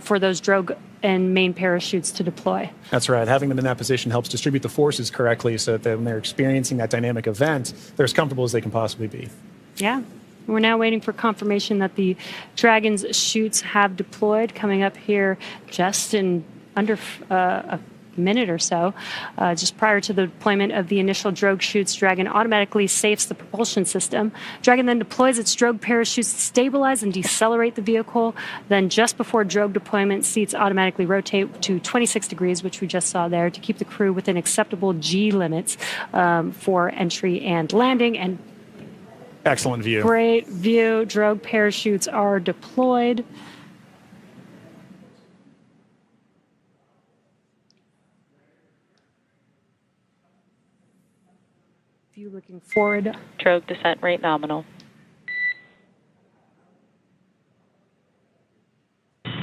for those drogue and main parachutes to deploy. That's right. Having them in that position helps distribute the forces correctly so that when they're experiencing that dynamic event, they're as comfortable as they can possibly be. Yeah. We're now waiting for confirmation that the Dragon's chutes have deployed, coming up here just in under a minute or so. Just prior to the deployment of the initial drogue chutes, Dragon automatically safes the propulsion system. Dragon then deploys its drogue parachutes to stabilize and decelerate the vehicle. Then just before drogue deployment, seats automatically rotate to 26 degrees, which we just saw there, to keep the crew within acceptable G limits for entry and landing. And excellent view. Great view. Drogue parachutes are deployed. View looking forward. Drogue descent rate nominal.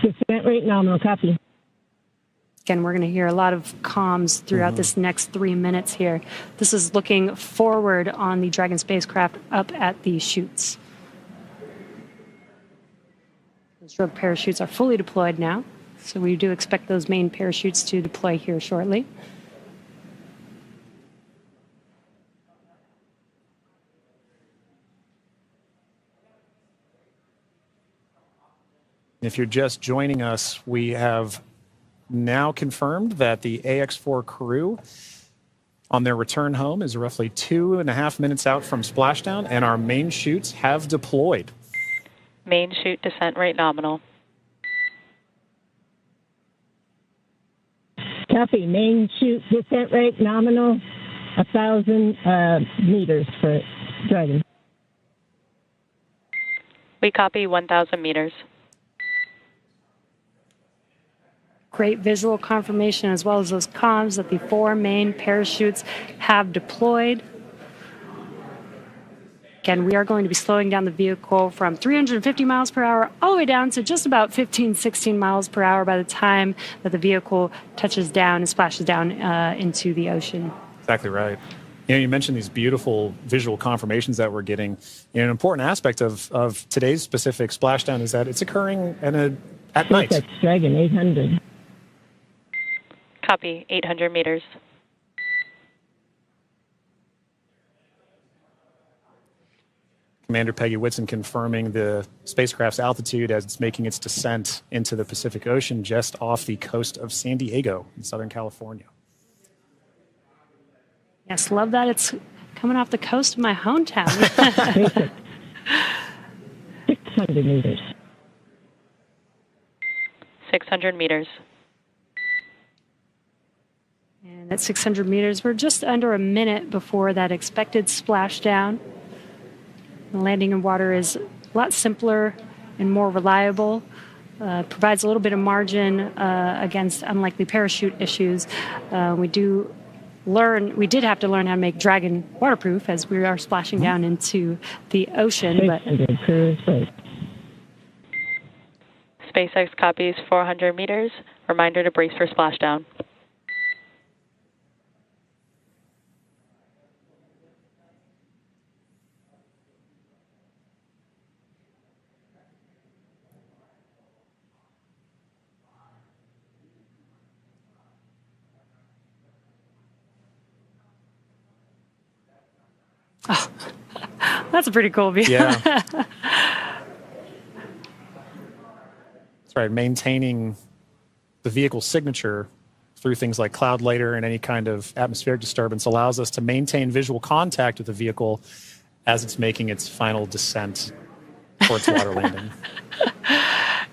Descent rate nominal, copy. Again, we're going to hear a lot of comms throughout this next 3 minutes here. This is looking forward on the Dragon spacecraft up at the chutes. Those drogue parachutes are fully deployed now, so we do expect those main parachutes to deploy here shortly. If you're just joining us, we have now confirmed that the AX-4 crew on their return home is roughly 2.5 minutes out from splashdown, and our main chutes have deployed. Main chute descent rate nominal. Copy. Main chute descent rate nominal, 1,000 meters for Dragon. We copy 1,000 meters. Great visual confirmation, as well as those comms, that the 4 main parachutes have deployed. Again, we are going to be slowing down the vehicle from 350 miles per hour all the way down to just about 15, 16 miles per hour by the time that the vehicle touches down and splashes down into the ocean. Exactly right. You know, you mentioned these beautiful visual confirmations that we're getting. You know, an important aspect of today's specific splashdown is that it's occurring at night. That's Dragon 800. Copy 800 meters. Commander Peggy Whitson confirming the spacecraft's altitude as it's making its descent into the Pacific Ocean just off the coast of San Diego in Southern California. Yes, love that it's coming off the coast of my hometown. 600 meters. 600 meters. And at 600 meters, we're just under a minute before that expected splashdown. The landing in water is a lot simpler and more reliable. Provides a little bit of margin against unlikely parachute issues. We did have to learn how to make Dragon waterproof as we are splashing down into the ocean. But SpaceX copies 400 meters. Reminder to brace for splashdown. Oh, that's a pretty cool view. Yeah. That's right. Maintaining the vehicle's signature through things like cloud layer and any kind of atmospheric disturbance allows us to maintain visual contact with the vehicle as it's making its final descent for its water landing.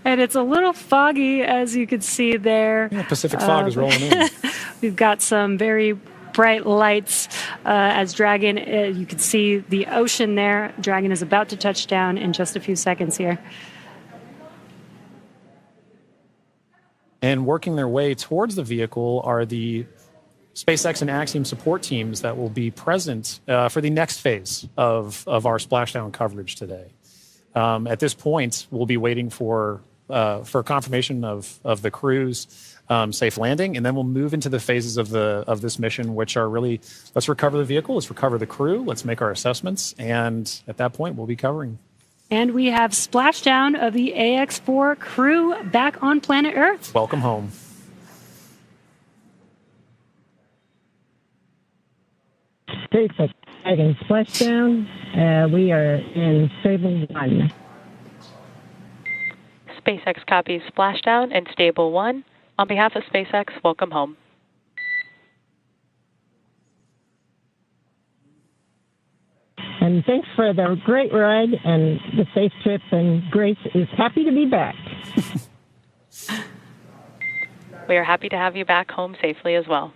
And it's a little foggy, as you can see there. Yeah, Pacific fog is rolling in. We've got some very bright lights as Dragon. You can see the ocean there. Dragon is about to touch down in just a few seconds here. And working their way towards the vehicle are the SpaceX and Axiom support teams that will be present for the next phase of our splashdown coverage today. At this point, we'll be waiting for confirmation of the crew's safe landing, and then we'll move into the phases of this mission, which are really, let's recover the vehicle, let's recover the crew, let's make our assessments, and at that point, we'll be covering. And we have splashdown of the AX-4 crew back on planet Earth. Welcome home. SpaceX Dragon splashdown. We are in Stable 1. SpaceX copies splashdown and Stable 1. On behalf of SpaceX, welcome home. And thanks for the great ride and the safe trip. And Grace is happy to be back. We are happy to have you back home safely as well.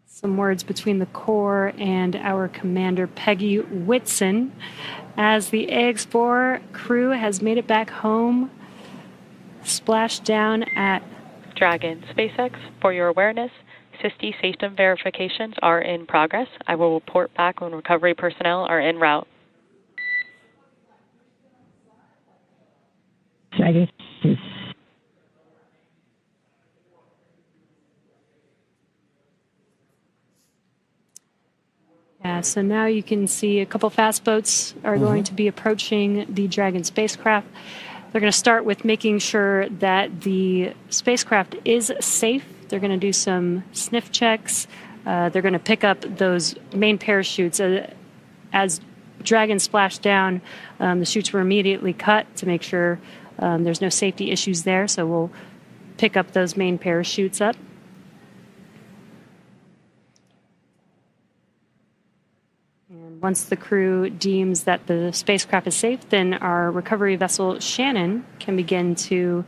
Some words between the Corps and our commander, Peggy Whitson, as the AX4 crew has made it back home, splashed down at Dragon SpaceX, for your awareness, SISTI system verifications are in progress. I will report back when recovery personnel are en route. Dragon. Yeah, so now you can see a couple fast boats are going to be approaching the Dragon spacecraft. They're going to start with making sure that the spacecraft is safe. They're going to do some sniff checks. They're going to pick up those main parachutes. As Dragon splashed down, the chutes were immediately cut to make sure there's no safety issues there. So we'll pick up those main parachutes up. And once the crew deems that the spacecraft is safe, then our recovery vessel Shannon can begin to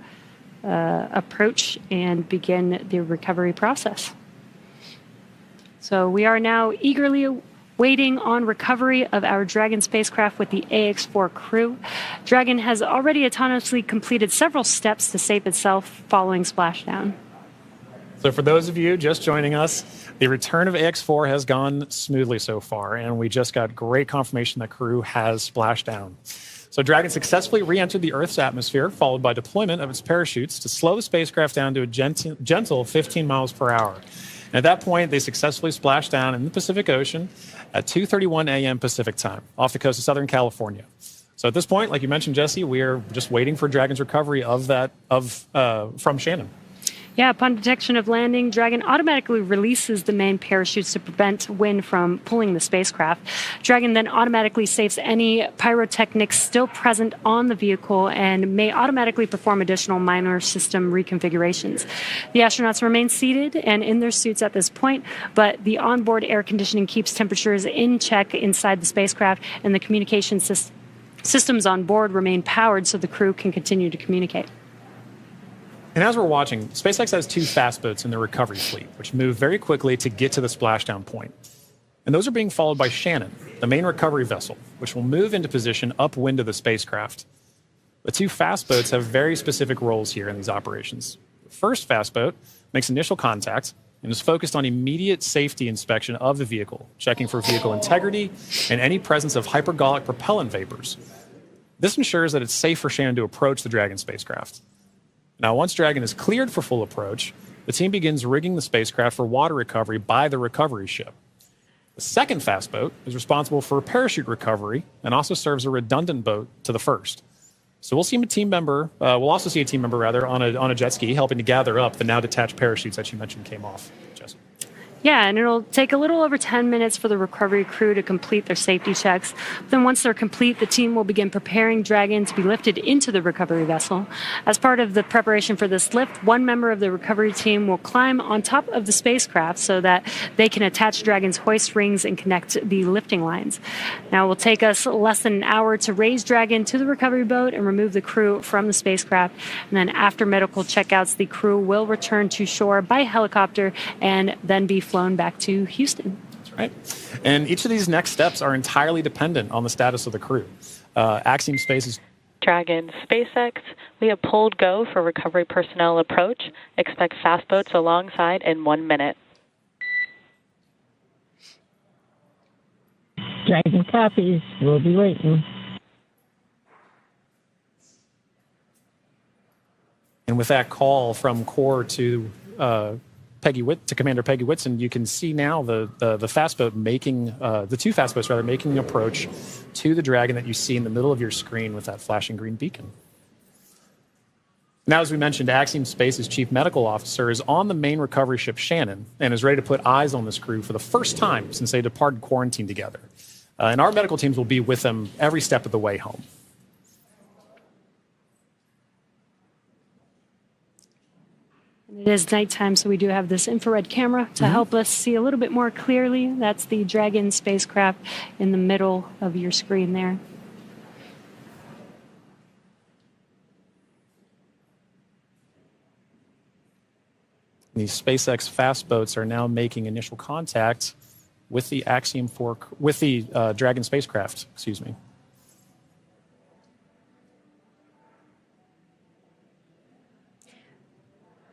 approach and begin the recovery process. So we are now eagerly waiting on recovery of our Dragon spacecraft with the AX4 crew. Dragon has already autonomously completed several steps to save itself following splashdown. So for those of you just joining us, the return of AX4 has gone smoothly so far, and we just got great confirmation that crew has splashed down. So Dragon successfully re-entered the Earth's atmosphere, followed by deployment of its parachutes to slow the spacecraft down to a gentle 15 miles per hour. And at that point, they successfully splashed down in the Pacific Ocean at 2:31 a.m. Pacific time, off the coast of Southern California. So at this point, like you mentioned, Jesse, we are just waiting for Dragon's recovery from Shannon. Yeah, upon detection of landing, Dragon automatically releases the main parachutes to prevent wind from pulling the spacecraft. Dragon then automatically saves any pyrotechnics still present on the vehicle and may automatically perform additional minor system reconfigurations. The astronauts remain seated and in their suits at this point, but the onboard air conditioning keeps temperatures in check inside the spacecraft, and the communication systems on board remain powered so the crew can continue to communicate. And as we're watching, SpaceX has two fast boats in their recovery fleet, which move very quickly to get to the splashdown point. And those are being followed by Shannon, the main recovery vessel, which will move into position upwind of the spacecraft. The two fast boats have very specific roles here in these operations. The first fast boat makes initial contact and is focused on immediate safety inspection of the vehicle, checking for vehicle integrity and any presence of hypergolic propellant vapors. This ensures that it's safe for Shannon to approach the Dragon spacecraft. Now, once Dragon is cleared for full approach, the team begins rigging the spacecraft for water recovery by the recovery ship. The second fast boat is responsible for parachute recovery and also serves a redundant boat to the first. So we'll see a team member. We'll also see a team member on a jet ski helping to gather up the now detached parachutes that you mentioned came off. Jesse. Yeah, and it'll take a little over 10 minutes for the recovery crew to complete their safety checks. Then once they're complete, the team will begin preparing Dragon to be lifted into the recovery vessel. As part of the preparation for this lift, one member of the recovery team will climb on top of the spacecraft so that they can attach Dragon's hoist rings and connect the lifting lines. Now, it will take us less than an hour to raise Dragon to the recovery boat and remove the crew from the spacecraft. And then after medical checkouts, the crew will return to shore by helicopter and then be flown back to Houston. That's right. And each of these next steps are entirely dependent on the status of the crew. Axiom Space's Dragon SpaceX, we have pulled go for recovery personnel approach. Expect fast boats alongside in 1 minute. Dragon copies. We'll be waiting. And with that call from Corps to Commander Peggy Whitson, you can see now the fast boat making the two fast boats making an approach to the Dragon that you see in the middle of your screen with that flashing green beacon. Now, as we mentioned, Axiom Space's chief medical officer is on the main recovery ship Shannon and is ready to put eyes on this crew for the first time since they departed quarantine together. And our medical teams will be with them every step of the way home. It is nighttime, so we do have this infrared camera to help us see a little bit more clearly. That's the Dragon spacecraft in the middle of your screen there. These SpaceX fast boats are now making initial contact with the Axiom 4, with the Dragon spacecraft, excuse me.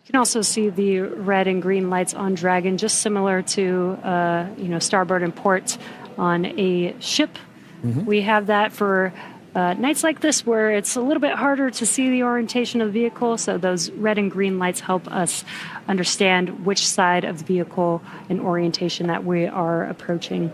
You can also see the red and green lights on Dragon, just similar to starboard and port on a ship. We have that for nights like this where it's a little bit harder to see the orientation of the vehicle, so those red and green lights help us understand which side of the vehicle and orientation that we are approaching.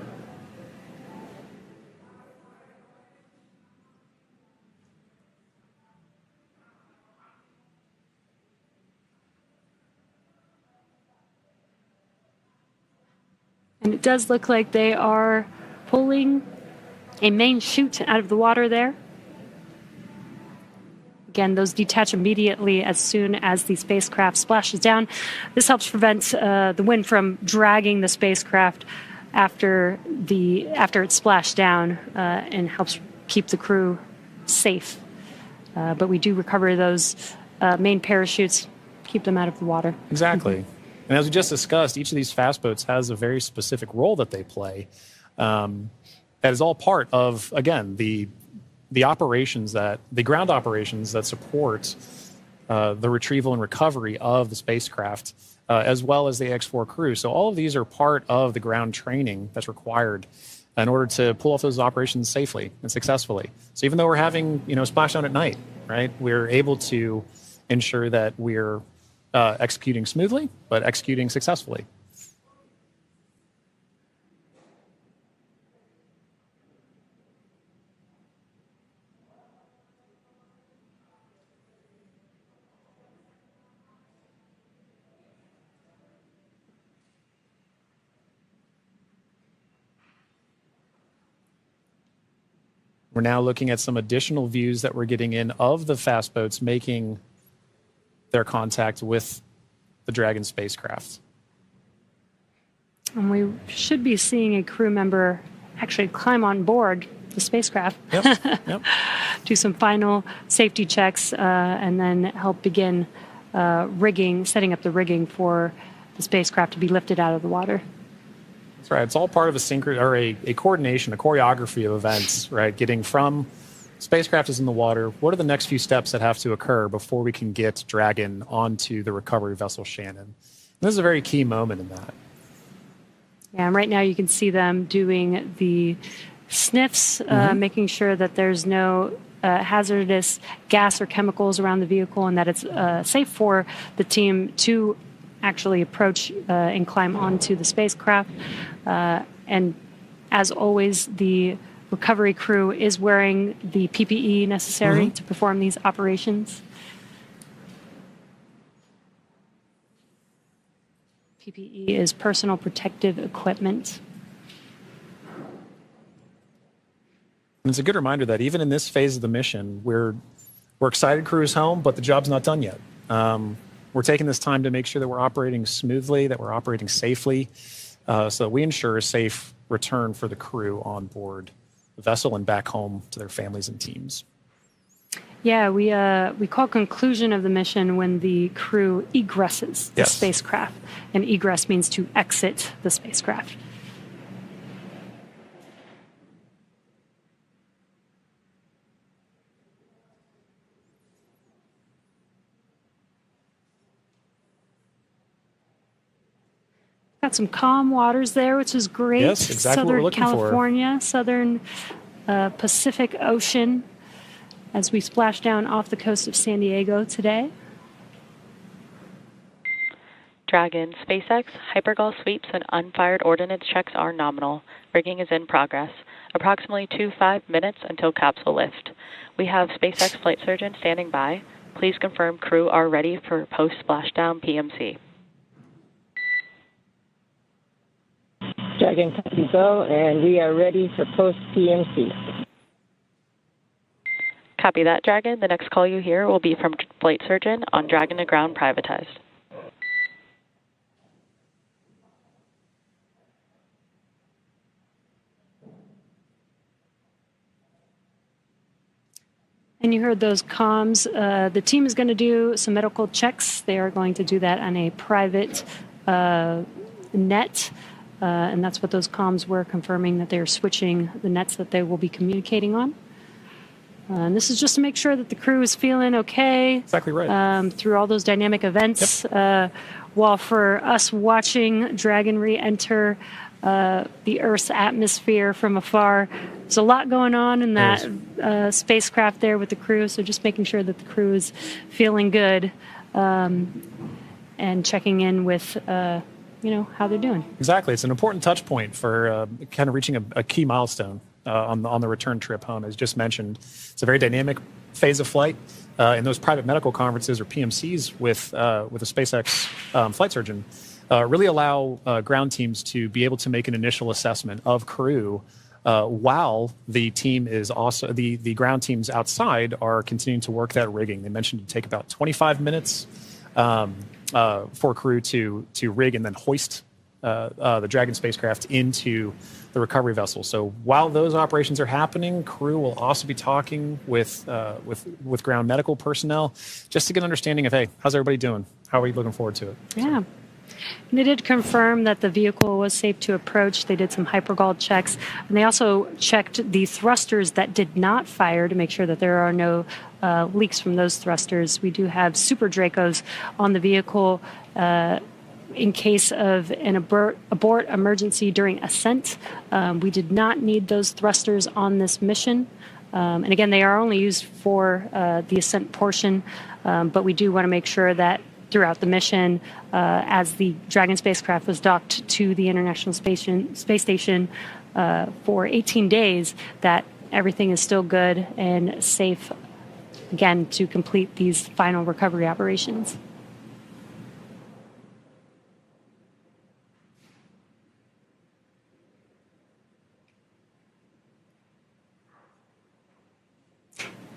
And it does look like they are pulling a main chute out of the water there. Again, those detach immediately as soon as the spacecraft splashes down. This helps prevent the wind from dragging the spacecraft after it's splashed down, and helps keep the crew safe. But we do recover those main parachutes, keep them out of the water. Exactly. And as we just discussed, each of these fast boats has a very specific role that they play. That is all part of, again, the ground operations that support the retrieval and recovery of the spacecraft, as well as the X4 crew. So all of these are part of the ground training that's required in order to pull off those operations safely and successfully. So even though we're having, splashdown at night, right, we're able to ensure that we're executing smoothly, but executing successfully. We're now looking at some additional views that we're getting in of the fast boats making their contact with the Dragon spacecraft. And we should be seeing a crew member actually climb on board the spacecraft. Yep. Do some final safety checks, and then help begin setting up the rigging for the spacecraft to be lifted out of the water. That's right. It's all part of a coordination, a choreography of events, right? Getting from spacecraft is in the water. What are the next few steps that have to occur before we can get Dragon onto the recovery vessel Shannon? And this is a very key moment in that. Yeah, and right now you can see them doing the sniffs, making sure that there's no hazardous gas or chemicals around the vehicle, and that it's safe for the team to actually approach and climb onto the spacecraft. And as always, the recovery crew is wearing the PPE necessary to perform these operations. PPE is personal protective equipment. And it's a good reminder that even in this phase of the mission, we're excited crew is home, but the job's not done yet. We're taking this time to make sure that we're operating smoothly, that we're operating safely, so that we ensure a safe return for the crew on board the vessel and back home to their families and teams. Yeah, we call conclusion of the mission when the crew egresses the spacecraft. And egress means to exit the spacecraft. Got some calm waters there, which is great. Yes, exactly what we're looking for. Southern California, southern Pacific Ocean, as we splash down off the coast of San Diego today. Dragon, SpaceX, hypergol sweeps, and unfired ordnance checks are nominal. Rigging is in progress. Approximately 5 minutes until capsule lift. We have SpaceX flight surgeon standing by. Please confirm crew are ready for post-splashdown PMC. Dragon, copy go, and we are ready for post-PMC. Copy that, Dragon. The next call you hear will be from flight surgeon on Dragon to ground privatized. And you heard those comms. The team is going to do some medical checks. They are going to do that on a private net. And that's what those comms were, confirming that they're switching the nets that they will be communicating on. And this is just to make sure that the crew is feeling okay. Exactly right. Through all those dynamic events. Yep. While for us watching Dragon re-enter the Earth's atmosphere from afar, there's a lot going on in that spacecraft there with the crew. So just making sure that the crew is feeling good and checking in with how they're doing. Exactly. It's an important touch point for kind of reaching a key milestone on the return trip home. As just mentioned, it's a very dynamic phase of flight. In those private medical conferences or PMCs with a SpaceX flight surgeon, really allow ground teams to be able to make an initial assessment of crew while the team is also the ground teams outside are continuing to work that rigging. They mentioned it would take about 25 minutes for crew to rig and then hoist the Dragon spacecraft into the recovery vessel. So while those operations are happening, crew will also be talking with ground medical personnel just to get an understanding of, hey, how's everybody doing? How are you looking forward to it? Yeah. And they did confirm that the vehicle was safe to approach. They did some hypergol checks, and they also checked the thrusters that did not fire to make sure that there are no leaks from those thrusters. We do have Super Dracos on the vehicle in case of an abort emergency during ascent. We did not need those thrusters on this mission. And again, they are only used for the ascent portion, but we do want to make sure that throughout the mission, as the Dragon spacecraft was docked to the International Space Station for 18 days, that everything is still good and safe, again, to complete these final recovery operations.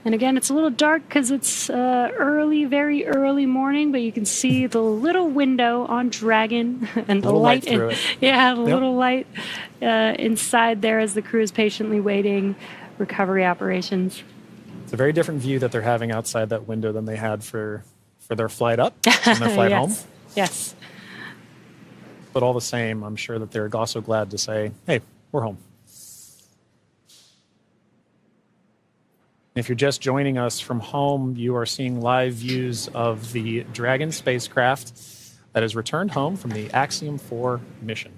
And again, it's a little dark because it's early, very early morning, but you can see the little window on Dragon and the light. Yeah, the little light inside there as the crew is patiently waiting recovery operations. It's a very different view that they're having outside that window than they had for their flight up and their flight home. Yes. But all the same, I'm sure that they're also glad to say, hey, we're home. If you're just joining us from home, you are seeing live views of the Dragon spacecraft that has returned home from the Axiom 4 mission.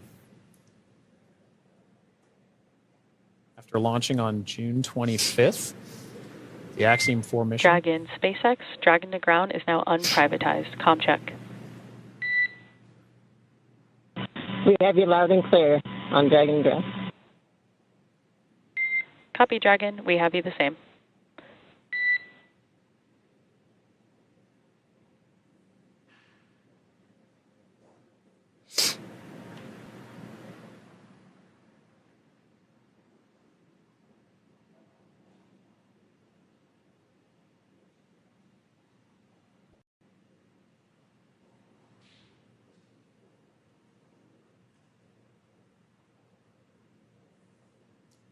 After launching on June 25th, the Axiom 4 mission... Dragon SpaceX, Dragon to ground is now unprivatized. Com check. We have you loud and clear on Dragon ground. Copy, Dragon. We have you the same.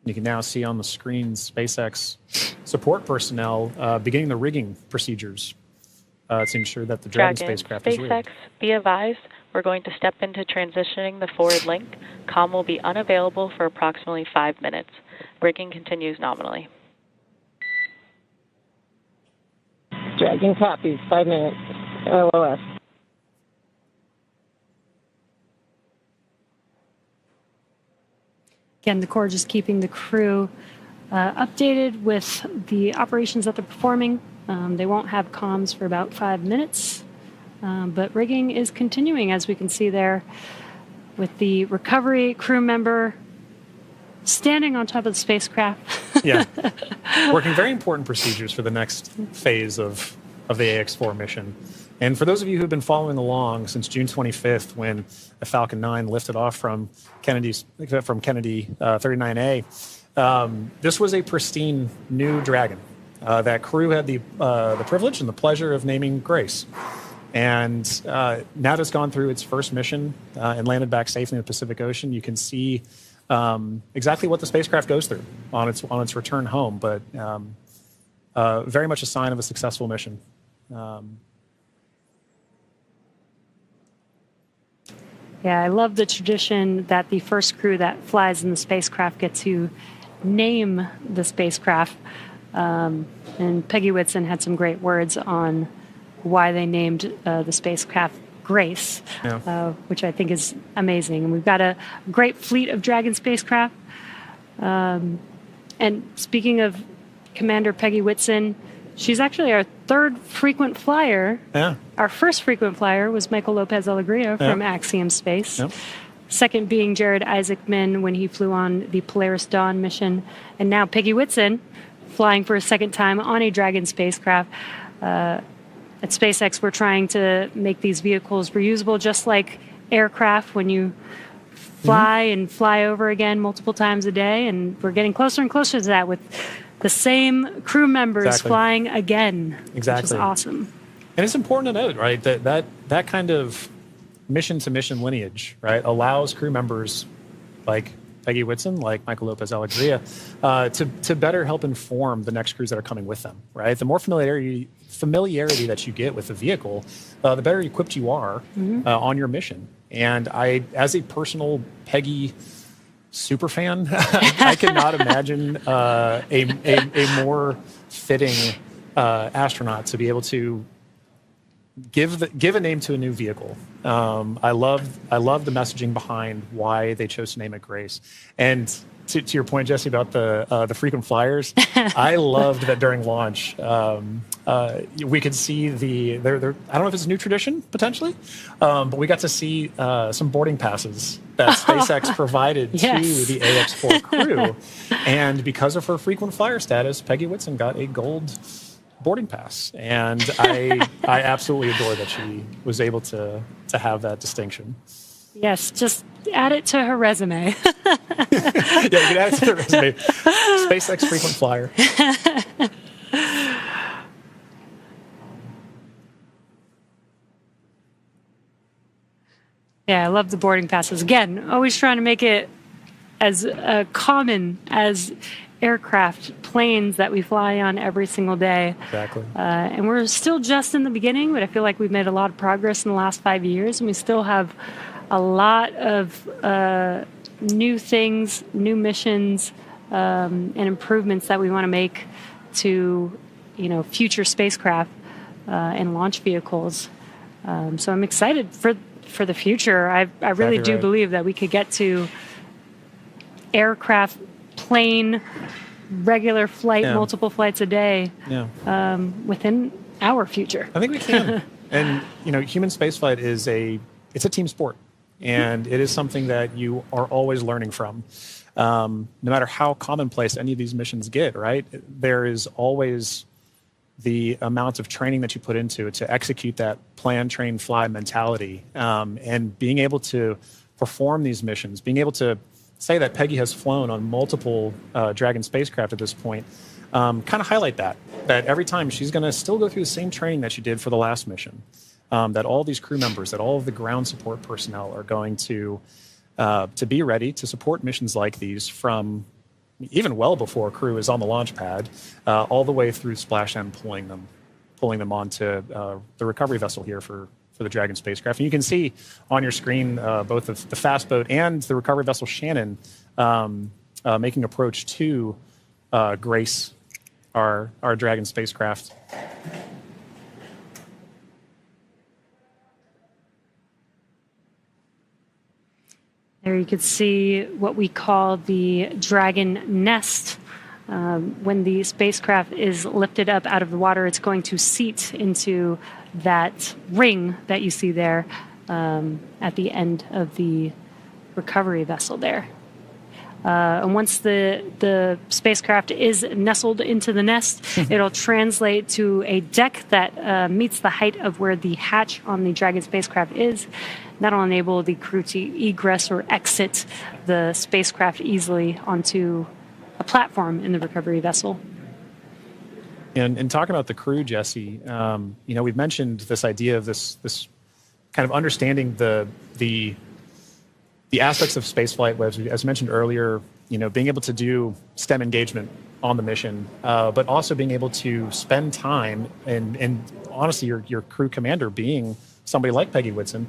You can now see on the screen SpaceX support personnel beginning the rigging procedures to ensure that the Dragon spacecraft is rigged. SpaceX, be advised, we're going to step into transitioning the forward link. COM will be unavailable for approximately 5 minutes. Rigging continues nominally. Dragon copies, 5 minutes. LOS. Again, the Corps just keeping the crew updated with the operations that they're performing. They won't have comms for about 5 minutes, but rigging is continuing, as we can see there, with the recovery crew member standing on top of the spacecraft. Yeah, working very important procedures for the next phase of the AX-4 mission. And for those of you who've been following along since June 25th, when the Falcon 9 lifted off from Kennedy 39A, this was a pristine new Dragon. That crew had the privilege and the pleasure of naming Grace. And now that it's gone through its first mission and landed back safely in the Pacific Ocean, you can see exactly what the spacecraft goes through on its return home. But very much a sign of a successful mission. Yeah, I love the tradition that the first crew that flies in the spacecraft get to name the spacecraft. And Peggy Whitson had some great words on why they named the spacecraft Grace, which I think is amazing. And we've got a great fleet of Dragon spacecraft. And speaking of Commander Peggy Whitson, she's actually our third frequent flyer. Yeah. Our first frequent flyer was Michael Lopez Alegria from Axiom Space. Yep. Second being Jared Isaacman when he flew on the Polaris Dawn mission. And now Peggy Whitson flying for a second time on a Dragon spacecraft. At SpaceX, we're trying to make these vehicles reusable, just like aircraft when you fly and fly over again multiple times a day. And we're getting closer and closer to that with the same crew members flying again, which is awesome. And it's important to note, right, that kind of mission-to-mission lineage, right, allows crew members like Peggy Whitson, like Michael Lopez Alegria, to better help inform the next crews that are coming with them, right? The more familiarity that you get with the vehicle, the better equipped you are on your mission. And I, as a personal Peggy super fan, I cannot imagine a more fitting astronaut to be able to give a name to a new vehicle. I love the messaging behind why they chose to name it Grace. And to your point, Jesse, about the frequent flyers, I loved that during launch we could see I don't know if it's a new tradition potentially, but we got to see some boarding passes that SpaceX provided to the AX4 crew, and because of her frequent flyer status, Peggy Whitson got a gold boarding pass, and I absolutely adore that she was able to have that distinction. Yes, just add it to her resume. Yeah, you can add it to the resume. SpaceX frequent flyer. Yeah, I love the boarding passes. Again, always trying to make it as common as aircraft, planes that we fly on every single day. Exactly. And we're still just in the beginning, but I feel like we've made a lot of progress in the last 5 years, and we still have a lot of new things, new missions, and improvements that we want to make to, future spacecraft and launch vehicles. So I'm excited for the future. I really do believe that we could get to aircraft, plane, regular flight, multiple flights a day within our future. I think we can. And, human spaceflight it's a team sport. And it is something that you are always learning from. No matter how commonplace any of these missions get, right? There is always the amount of training that you put into it to execute that plan, train, fly mentality. And being able to perform these missions, being able to say that Peggy has flown on multiple Dragon spacecraft at this point, kind of highlight that every time she's going to still go through the same training that she did for the last mission. That all these crew members, that all of the ground support personnel are going to be ready to support missions like these from even well before crew is on the launch pad, all the way through splashdown, pulling them onto the recovery vessel here for the Dragon spacecraft. And you can see on your screen both the fast boat and the recovery vessel Shannon making approach to Grace, our Dragon spacecraft. There you could see what we call the Dragon nest. When the spacecraft is lifted up out of the water, it's going to seat into that ring that you see there at the end of the recovery vessel there. And once the spacecraft is nestled into the nest, it'll translate to a deck that meets the height of where the hatch on the Dragon spacecraft is. That'll enable the crew to egress or exit the spacecraft easily onto a platform in the recovery vessel. And talking about the crew, Jesse, we've mentioned this idea of this kind of understanding the the aspects of spaceflight, as mentioned earlier, being able to do STEM engagement on the mission, but also being able to spend time and honestly, your crew commander being somebody like Peggy Whitson,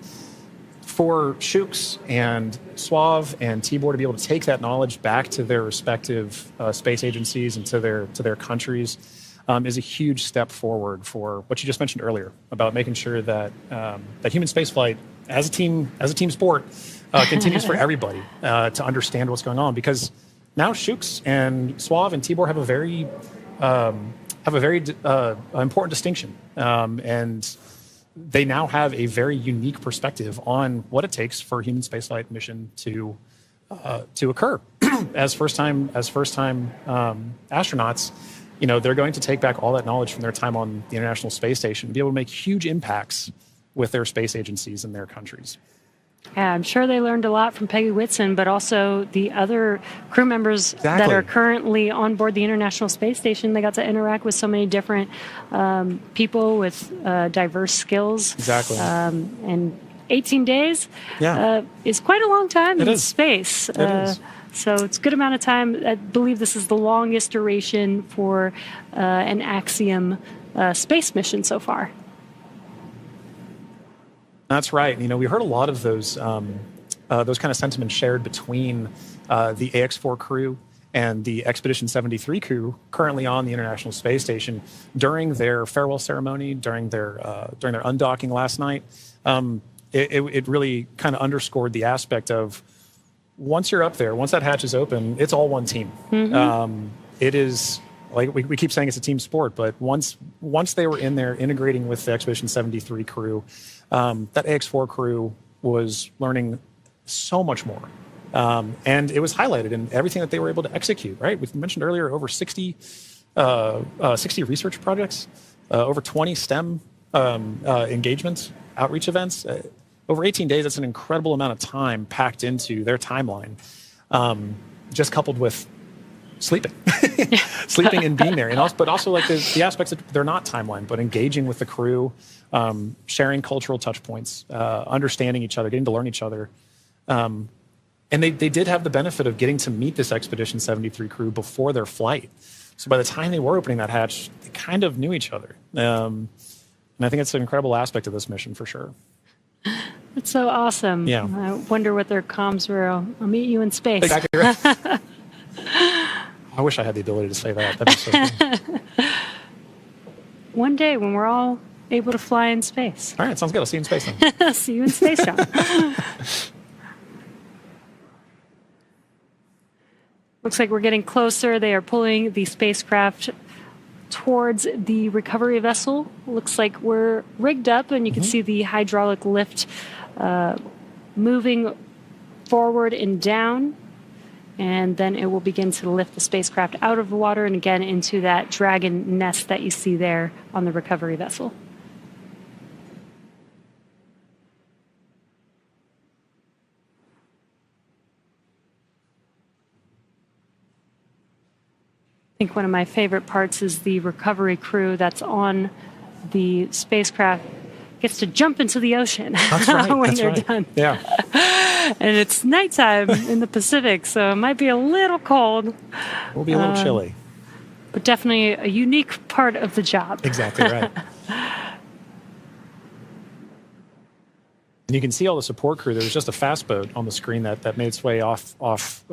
for Shooks and Suave and Tibor to be able to take that knowledge back to their respective space agencies and to their countries is a huge step forward for what you just mentioned earlier about making sure that that human spaceflight as a team sport continues for everybody to understand what's going on, because now Shooks and Suave and Tibor have a very important distinction, and they now have a very unique perspective on what it takes for a human spaceflight mission to occur. as first time astronauts, they're going to take back all that knowledge from their time on the International Space Station and be able to make huge impacts with their space agencies in their countries. Yeah, I'm sure they learned a lot from Peggy Whitson, but also the other crew members that are currently on board the International Space Station. They got to interact with so many different people with diverse skills. Exactly. And 18 days is quite a long time in space. It is. So it's a good amount of time. I believe this is the longest duration for an Axiom space mission so far. That's right. We heard a lot of those kind of sentiments shared between the AX-4 crew and the Expedition 73 crew currently on the International Space Station during their farewell ceremony, during their undocking last night. It really kind of underscored the aspect of once you're up there, once that hatch is open, it's all one team. Mm-hmm. It is. Like we keep saying, it's a team sport, but once they were in there integrating with the Expedition 73 crew, that AX-4 crew was learning so much more. And it was highlighted in everything that they were able to execute, right? We mentioned earlier over 60 research projects, over 20 STEM engagements, outreach events. Over 18 days, that's an incredible amount of time packed into their timeline, just coupled with sleeping and being there, but also like the aspects that they're not timeline, but engaging with the crew, sharing cultural touch points, understanding each other, getting to learn each other. And they did have the benefit of getting to meet this Expedition 73 crew before their flight. So by the time they were opening that hatch, they kind of knew each other. And I think it's an incredible aspect of this mission for sure. That's so awesome. Yeah. I wonder what their comms were. I'll meet you in space. Exactly right. I wish I had the ability to say that. That'd be so cool. One day when we're all able to fly in space. All right, sounds good. I'll see you in space then. See you in space, John. Looks like we're getting closer. They are pulling the spacecraft towards the recovery vessel. Looks like we're rigged up, and you can see the hydraulic lift moving forward and down. And then it will begin to lift the spacecraft out of the water and again into that Dragon nest that you see there on the recovery vessel. I think one of my favorite parts is the recovery crew that's on the spacecraft gets to jump into the ocean when they're done. Yeah. And it's nighttime in the Pacific, so it might be a little cold. We'll be a little chilly. But definitely a unique part of the job. Exactly right. And you can see all the support crew. There was just a fast boat on the screen that made its way off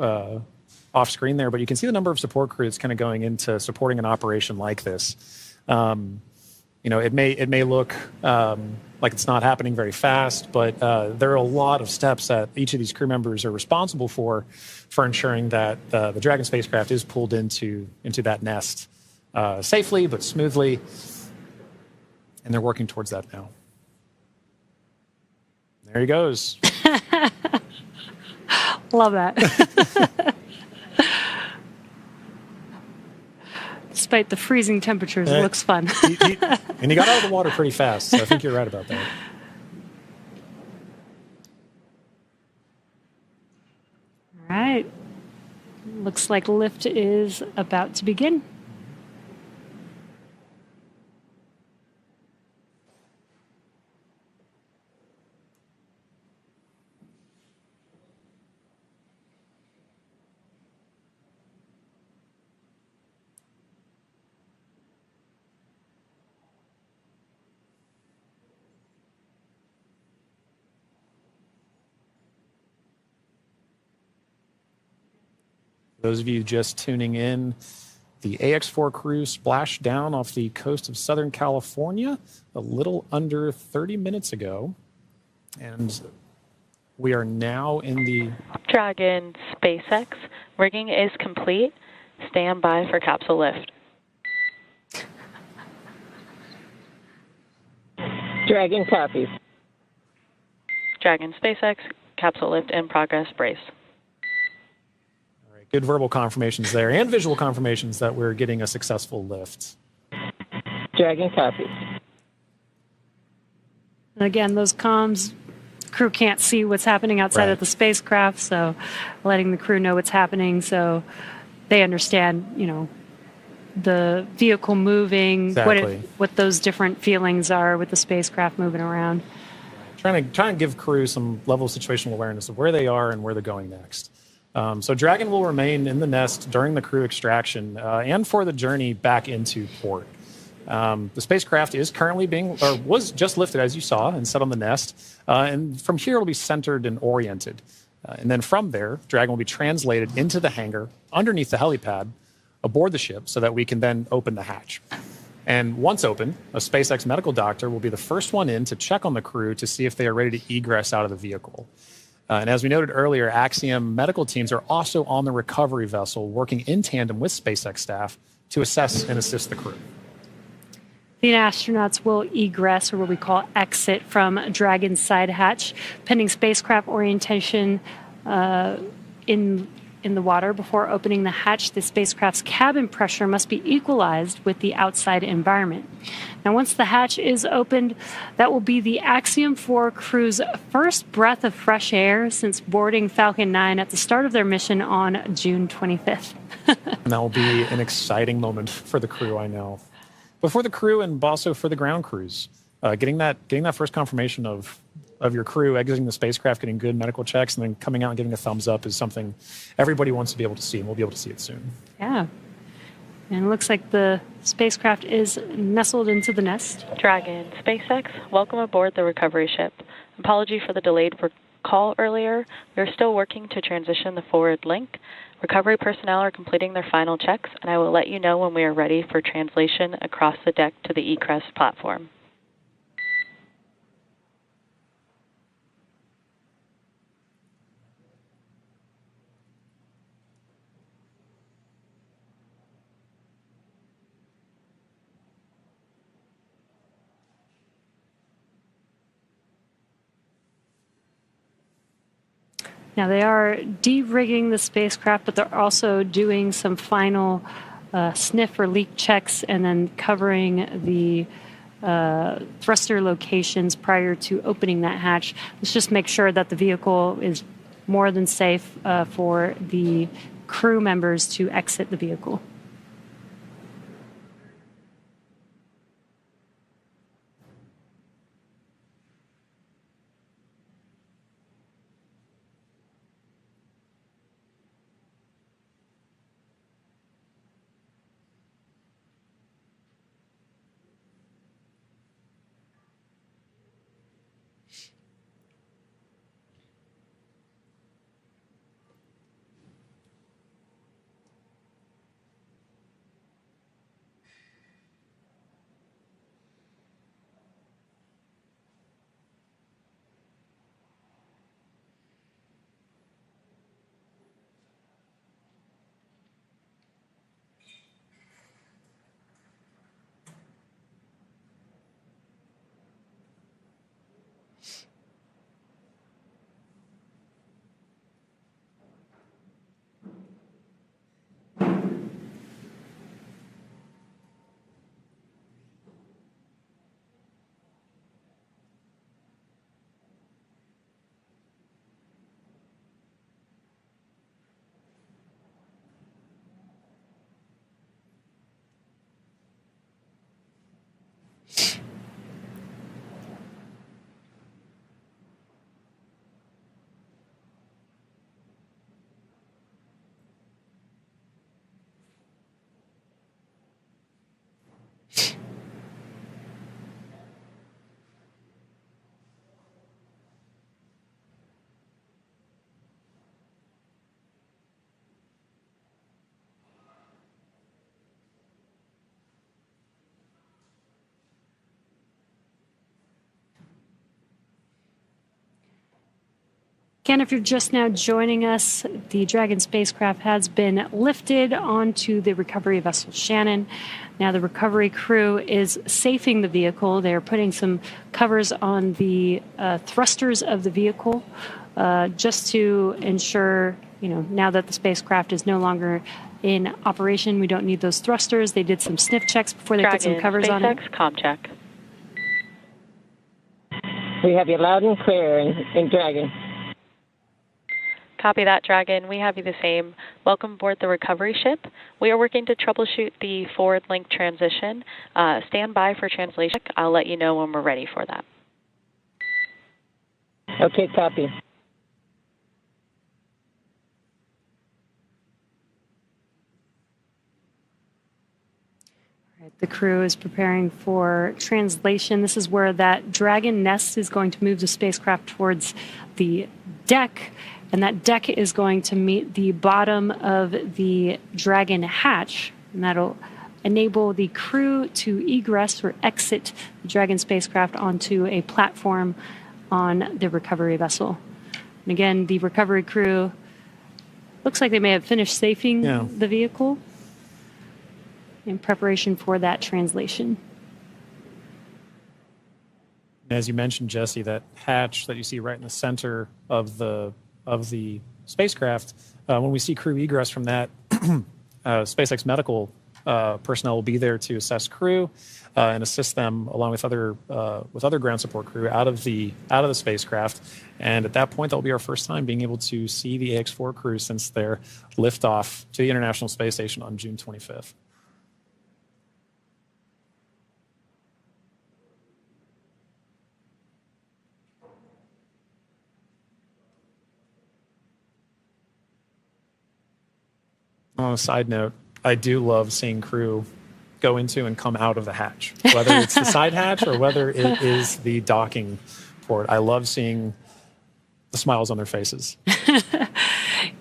screen there, but you can see the number of support crew that's kind of going into supporting an operation like this. It may look like it's not happening very fast, but there are a lot of steps that each of these crew members are responsible for ensuring that the Dragon spacecraft is pulled into that nest safely but smoothly, and they're working towards that now. There he goes. Love that. Despite the freezing temperatures, it looks fun. And he got out of the water pretty fast, so I think you're right about that. All right. Looks like lift is about to begin. Those of you just tuning in, the AX4 crew splashed down off the coast of Southern California a little under 30 minutes ago. And we are now in the Dragon SpaceX, rigging is complete. Stand by for capsule lift. Dragon copies. Dragon SpaceX, capsule lift in progress, brace. All right, good verbal confirmations there and visual confirmations that we're getting a successful lift. Dragon copies. And again, those comms, crew can't see what's happening outside of the spacecraft, so letting the crew know what's happening so they understand, you know, the vehicle moving, Exactly. what those different feelings are with the spacecraft moving around. Trying to give crew some level of situational awareness of where they are and where they're going next. So Dragon will remain in the nest during the crew extraction and for the journey back into port. The spacecraft is currently was just lifted, as you saw, and set on the nest. And from here, it'll be centered and oriented. And then from there, Dragon will be translated into the hangar underneath the helipad aboard the ship so that we can then open the hatch. And once open, a SpaceX medical doctor will be the first one in to check on the crew to see if they are ready to egress out of the vehicle. And as we noted earlier, Axiom medical teams are also on the recovery vessel working in tandem with SpaceX staff to assess and assist the crew. The astronauts will egress, or what we call exit, from Dragon's side hatch, pending spacecraft orientation in the water. Before opening the hatch, the spacecraft's cabin pressure must be equalized with the outside environment. Now, once the hatch is opened, that will be the Axiom 4 crew's first breath of fresh air since boarding Falcon 9 at the start of their mission on June 25th. And that will be an exciting moment for the crew, I know. But for the crew and also for the ground crews, getting that first confirmation of your crew exiting the spacecraft, getting good medical checks, and then coming out and giving a thumbs up is something everybody wants to be able to see, and we'll be able to see it soon. Yeah. And it looks like the spacecraft is nestled into the nest. Dragon SpaceX, welcome aboard the recovery ship. Apology for the delayed call earlier. We are still working to transition the forward link. Recovery personnel are completing their final checks, and I will let you know when we are ready for translation across the deck to the egress platform. Now, they are de-rigging the spacecraft, but they're also doing some final sniff or leak checks and then covering the thruster locations prior to opening that hatch. Let's just make sure that the vehicle is more than safe for the crew members to exit the vehicle. Again, if you're just now joining us, the Dragon spacecraft has been lifted onto the recovery vessel Shannon. Now the recovery crew is safing the vehicle. They're putting some covers on the thrusters of the vehicle just to ensure, now that the spacecraft is no longer in operation, we don't need those thrusters. They did some sniff checks before they put some covers on it. SpaceX, comm check. We have you loud and clear in Dragon. Copy that, Dragon. We have you the same. Welcome aboard the recovery ship. We are working to troubleshoot the forward link transition. Stand by for translation. I'll let you know when we're ready for that. Okay, copy. The crew is preparing for translation. This is where that Dragon nest is going to move the spacecraft towards the deck, and that deck is going to meet the bottom of the Dragon hatch, and that'll enable the crew to egress or exit the Dragon spacecraft onto a platform on the recovery vessel. And again, the recovery crew looks like they may have finished safing the vehicle in preparation for that translation. As you mentioned, Jesse, that hatch that you see right in the center of the spacecraft, when we see crew egress from that, SpaceX medical personnel will be there to assess crew and assist them along with other ground support crew out of the spacecraft. And at that point, that'll be our first time being able to see the AX-4 crew since their liftoff to the International Space Station on June 25th. On a side note, I do love seeing crew go into and come out of the hatch, whether it's the side hatch or whether it is the docking port. I love seeing the smiles on their faces.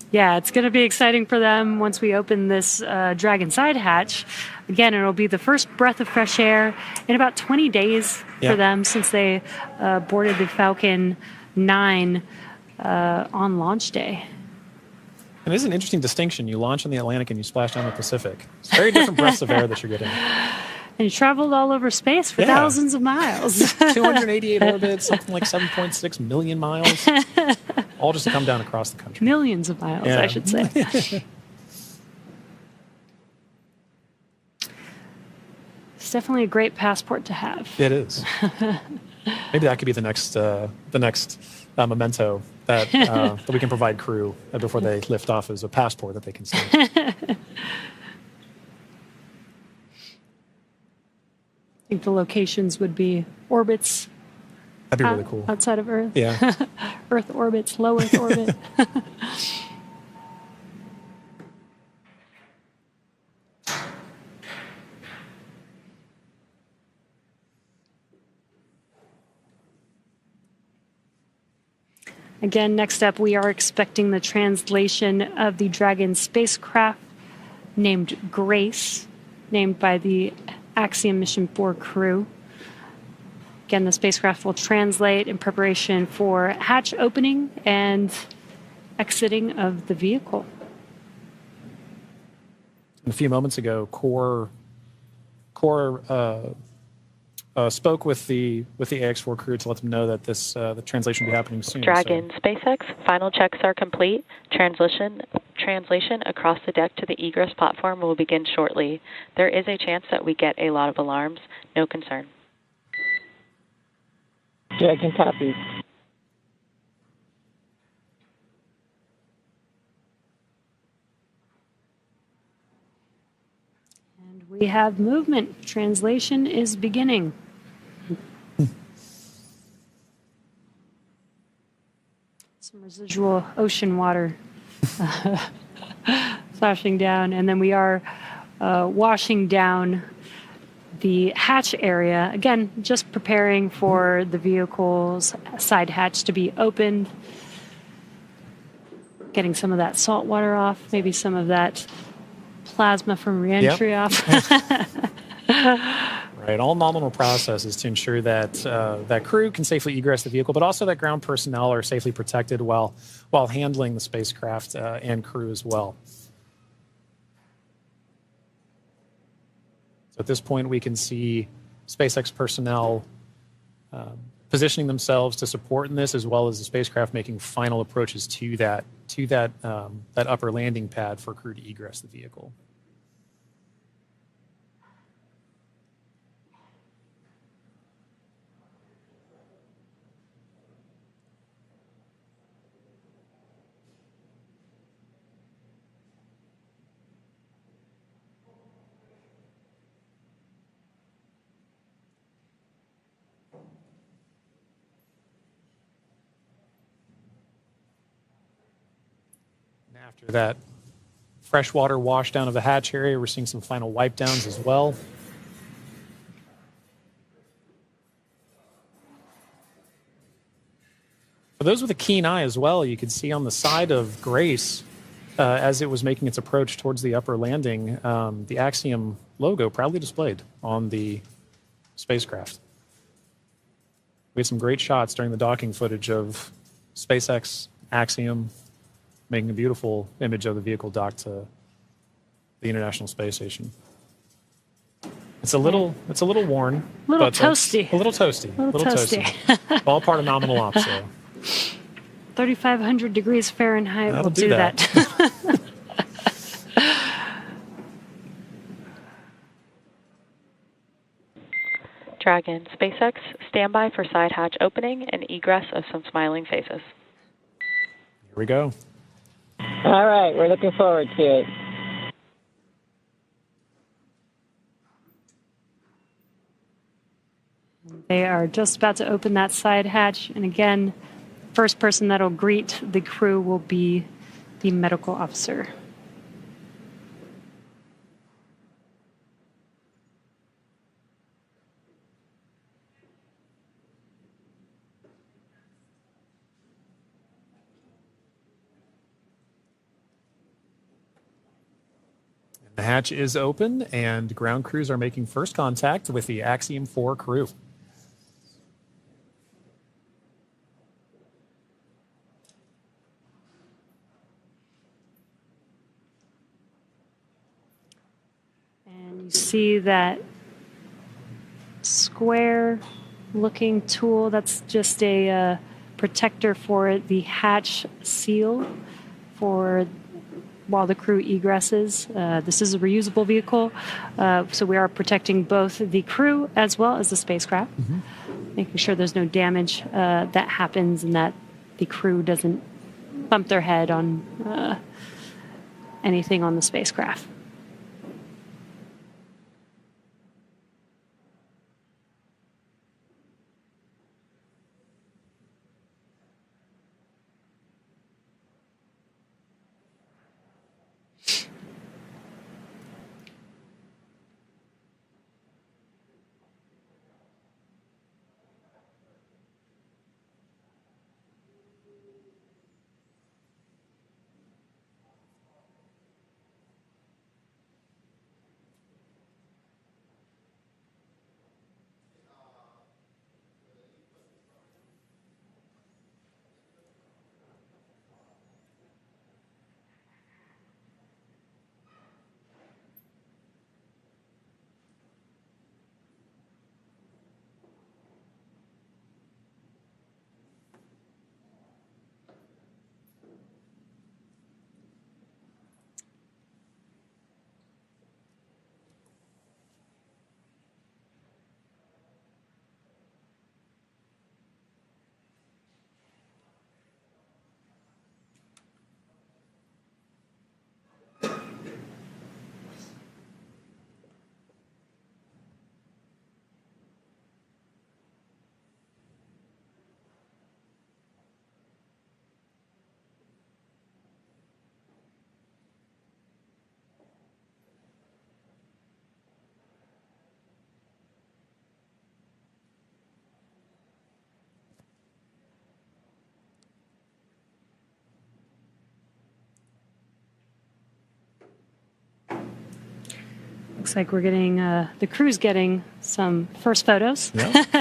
Yeah, it's going to be exciting for them once we open this Dragon side hatch. Again, it'll be the first breath of fresh air in about 20 days for them since they boarded the Falcon 9 on launch day. And it is an interesting distinction. You launch in the Atlantic and you splash down the Pacific. It's very different breaths of air that you're getting. And you traveled all over space for thousands of miles. 288 orbits, something like 7.6 million miles, all just to come down across the country. Millions of miles, I should say. It's definitely a great passport to have. It is. Maybe that could be the next memento that we can provide crew before they lift off as a passport that they can see. I think the locations would be orbits. That'd be really cool. Outside of Earth. Yeah. Earth orbits, low Earth orbit. Again, next up, we are expecting the translation of the Dragon spacecraft named Grace, named by the Axiom Mission 4 crew. Again, the spacecraft will translate in preparation for hatch opening and exiting of the vehicle. A few moments ago, Core spoke with the AX-4 crew to let them know that the translation will be happening soon. Dragon, SpaceX, final checks are complete. Translation across the deck to the egress platform will begin shortly. There is a chance that we get a lot of alarms. No concern. Dragon copies. And we have movement. Translation is beginning. Some residual ocean water flashing down, and then we are washing down the hatch area. Again, just preparing for the vehicle's side hatch to be opened. Getting some of that salt water off, maybe some of that plasma from reentry off. Right. Right, all nominal processes to ensure that that crew can safely egress the vehicle, but also that ground personnel are safely protected while handling the spacecraft and crew as well. So at this point, we can see SpaceX personnel positioning themselves to support in this, as well as the spacecraft making final approaches to that upper landing pad for crew to egress the vehicle. After that freshwater washdown of the hatch area, we're seeing some final wipe downs as well. For those with a keen eye as well, you can see on the side of Grace, as it was making its approach towards the upper landing, the Axiom logo proudly displayed on the spacecraft. We had some great shots during the docking footage of SpaceX, Axiom, making a beautiful image of the vehicle docked to the International Space Station. It's a little worn. A little toasty. A little toasty. All part of nominal ops, though. 3,500 degrees Fahrenheit That'll will do that. Dragon, SpaceX, standby for side hatch opening and egress of some smiling faces. Here we go. All right, we're looking forward to it. They are just about to open that side hatch. And again, first person that'll greet the crew will be the medical officer. The hatch is open, and ground crews are making first contact with the Axiom 4 crew. And you see that square-looking tool. That's just a protector for the hatch seal for while the crew egresses. This is a reusable vehicle, so we are protecting both the crew as well as the spacecraft, making sure there's no damage that happens and that the crew doesn't bump their head on anything on the spacecraft. Looks like we're getting, the crew's getting some first photos. Yep. That's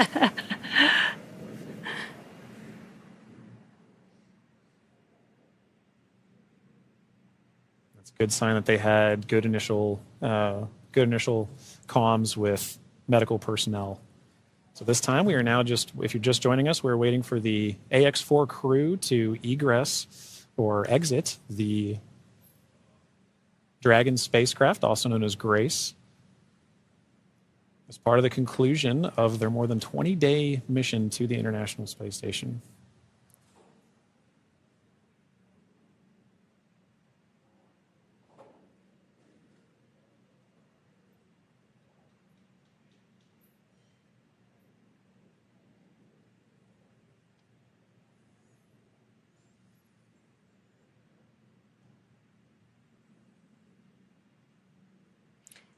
a good sign that they had good initial comms with medical personnel. So this time we are now if you're just joining us, we're waiting for the AX-4 crew to egress or exit the Dragon spacecraft, also known as Grace, as part of the conclusion of their more than 20-day mission to the International Space Station.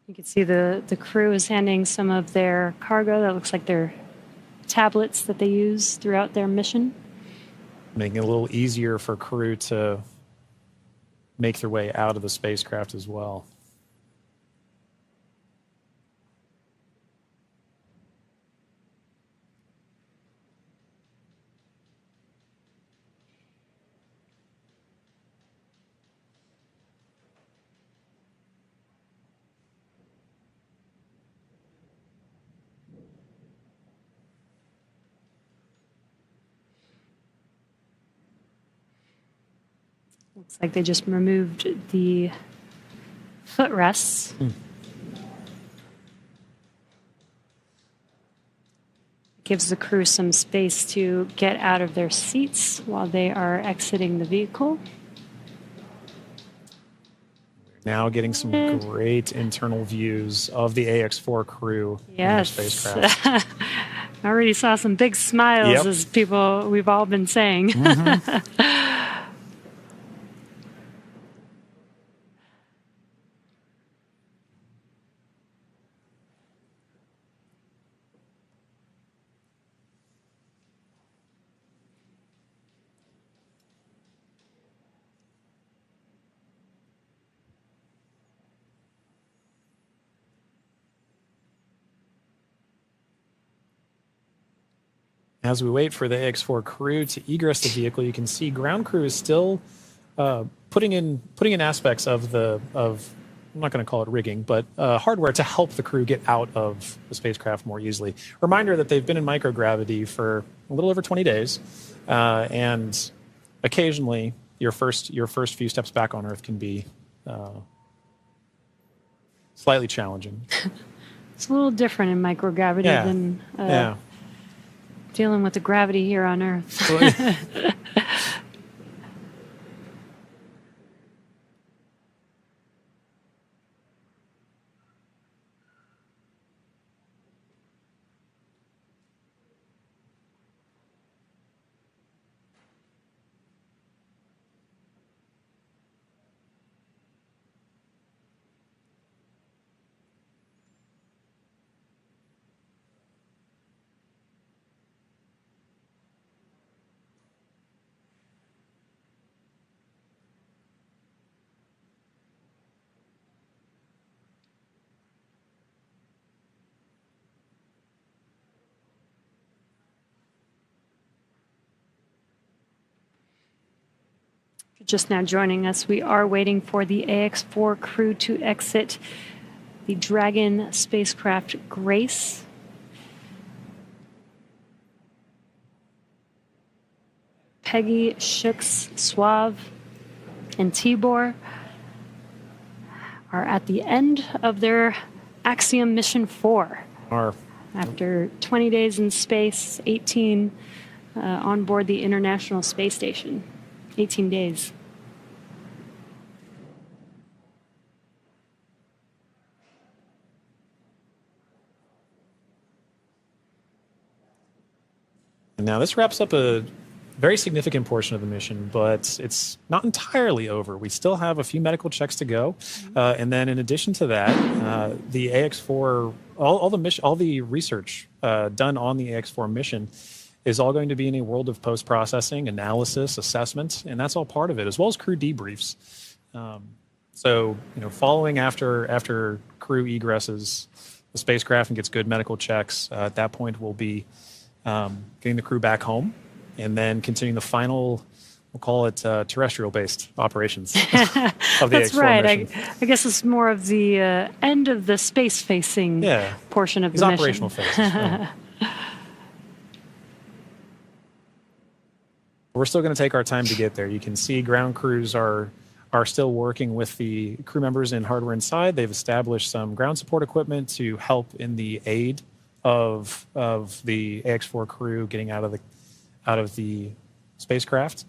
You can see the crew is handing some of their cargo. That looks like their tablets that they use throughout their mission. Making it a little easier for crew to make their way out of the spacecraft as well. Looks like they just removed the footrests. Gives the crew some space to get out of their seats while they are exiting the vehicle. Now getting some great internal views of the AX-4 crew in their spacecraft. I already saw some big smiles as people we've all been saying. As we wait for the AX-4 crew to egress the vehicle, you can see ground crew is still putting in aspects of I'm not going to call it rigging, but hardware to help the crew get out of the spacecraft more easily. Reminder that they've been in microgravity for a little over 20 days, and occasionally your first few steps back on Earth can be slightly challenging. It's a little different in microgravity than dealing with the gravity here on Earth. Just now joining us, we are waiting for the AX-4 crew to exit the Dragon spacecraft Grace. Peggy, Shooks, Suave, and Tibor are at the end of their Axiom Mission 4. After 20 days in space, 18 on board the International Space Station. 18 days. And now this wraps up a very significant portion of the mission, but it's not entirely over. We still have a few medical checks to go. And then in addition to that, the AX-4, all the research done on the AX-4 mission is all going to be in a world of post-processing, analysis, assessment, and that's all part of it, as well as crew debriefs. So, following after crew egresses the spacecraft and gets good medical checks, at that point we'll be getting the crew back home and then continuing the final, we'll call it terrestrial-based operations of the That's AX4 right. mission. I guess it's more of the end of the space-facing portion of the mission. Operational phases. Right. We're still going to take our time to get there. You can see ground crews are still working with the crew members and hardware inside. They've established some ground support equipment to help in the aid of the AX4 crew getting out of the spacecraft.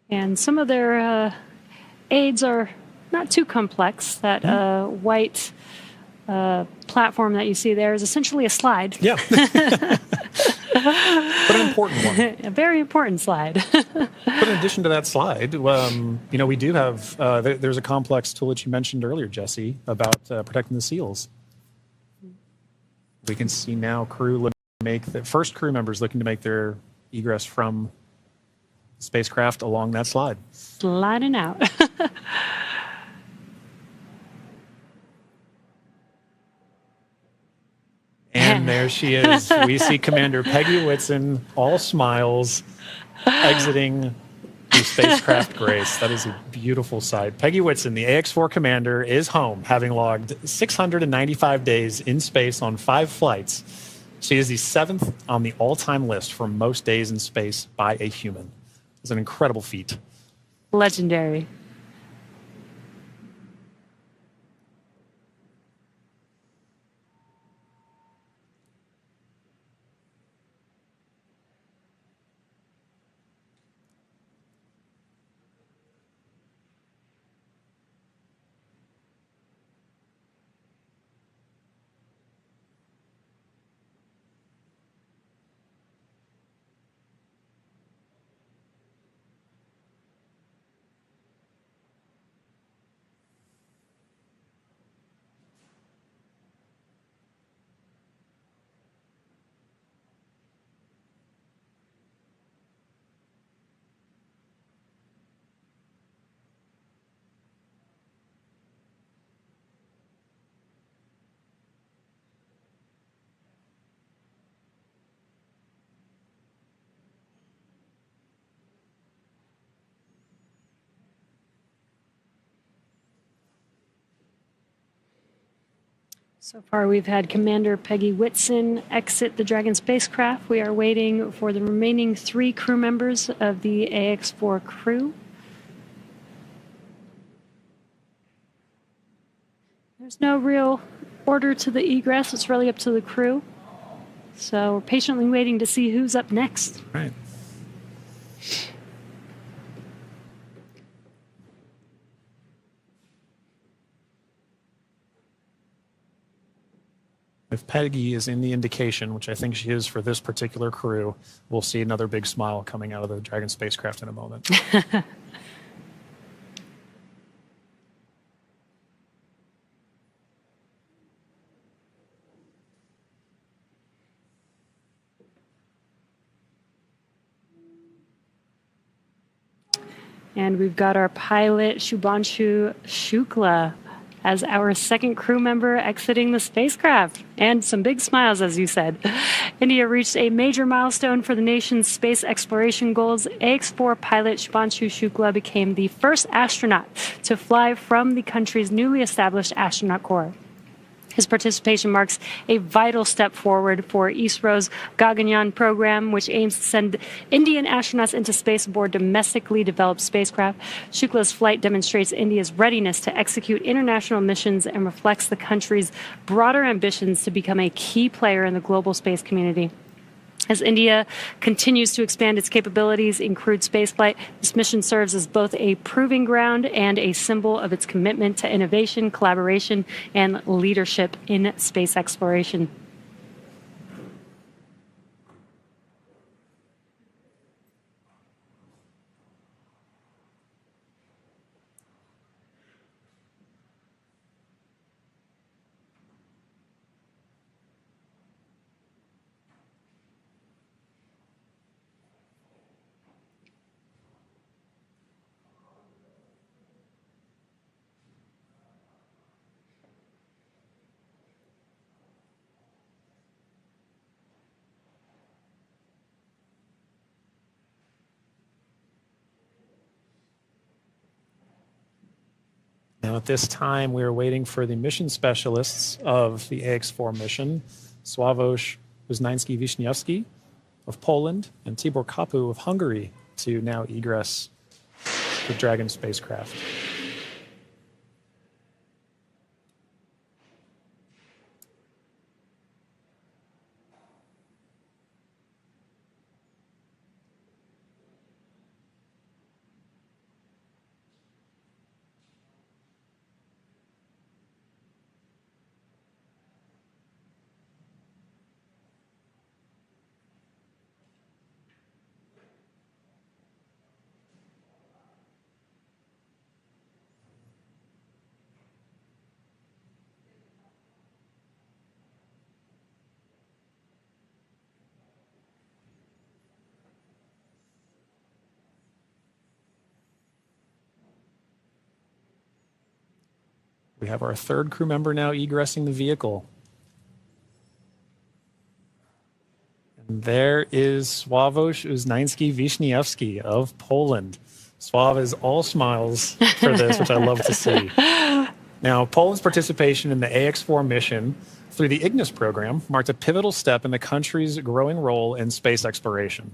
And some of their aids are not too complex. That white platform that you see there is essentially a slide. Yeah. But an important one. A very important slide. But in addition to that slide, we do have, there's a complex tool that you mentioned earlier, Jesse, about protecting the seals. We can see now first crew members looking to make their egress from spacecraft along that slide. Sliding out. And there she is. We see Commander Peggy Whitson, all smiles, exiting the spacecraft Grace. That is a beautiful sight. Peggy Whitson, the AX4 commander, is home, having logged 695 days in space on 5 flights. She is the 7th on the all-time list for most days in space by a human. It's an incredible feat. Legendary. So far, we've had Commander Peggy Whitson exit the Dragon spacecraft. We are waiting for the remaining 3 crew members of the AX4 crew. There's no real order to the egress. It's really up to the crew. So we're patiently waiting to see who's up next. Right. If Peggy is in the indication, which I think she is for this particular crew, we'll see another big smile coming out of the Dragon spacecraft in a moment. And we've got our pilot, Shubhanshu Shukla, as our second crew member exiting the spacecraft. And some big smiles, as you said. India reached a major milestone for the nation's space exploration goals. AX4 pilot Shubhanshu Shukla became the first astronaut to fly from the country's newly established astronaut corps. His participation marks a vital step forward for ISRO's Gaganyaan program, which aims to send Indian astronauts into space aboard domestically developed spacecraft. Shukla's flight demonstrates India's readiness to execute international missions and reflects the country's broader ambitions to become a key player in the global space community. As India continues to expand its capabilities in crewed spaceflight, this mission serves as both a proving ground and a symbol of its commitment to innovation, collaboration, and leadership in space exploration. Now, at this time, we are waiting for the mission specialists of the AX-4 mission, Sławomir Uznański-Wiśniewski of Poland and Tibor Kapu of Hungary, to now egress the Dragon spacecraft. We have our third crew member now egressing the vehicle. And there is Sławomir Uznański-Wiśniewski of Poland. Sław is all smiles for this, which I love to see. Now, Poland's participation in the AX-4 mission through the Ignis program marked a pivotal step in the country's growing role in space exploration.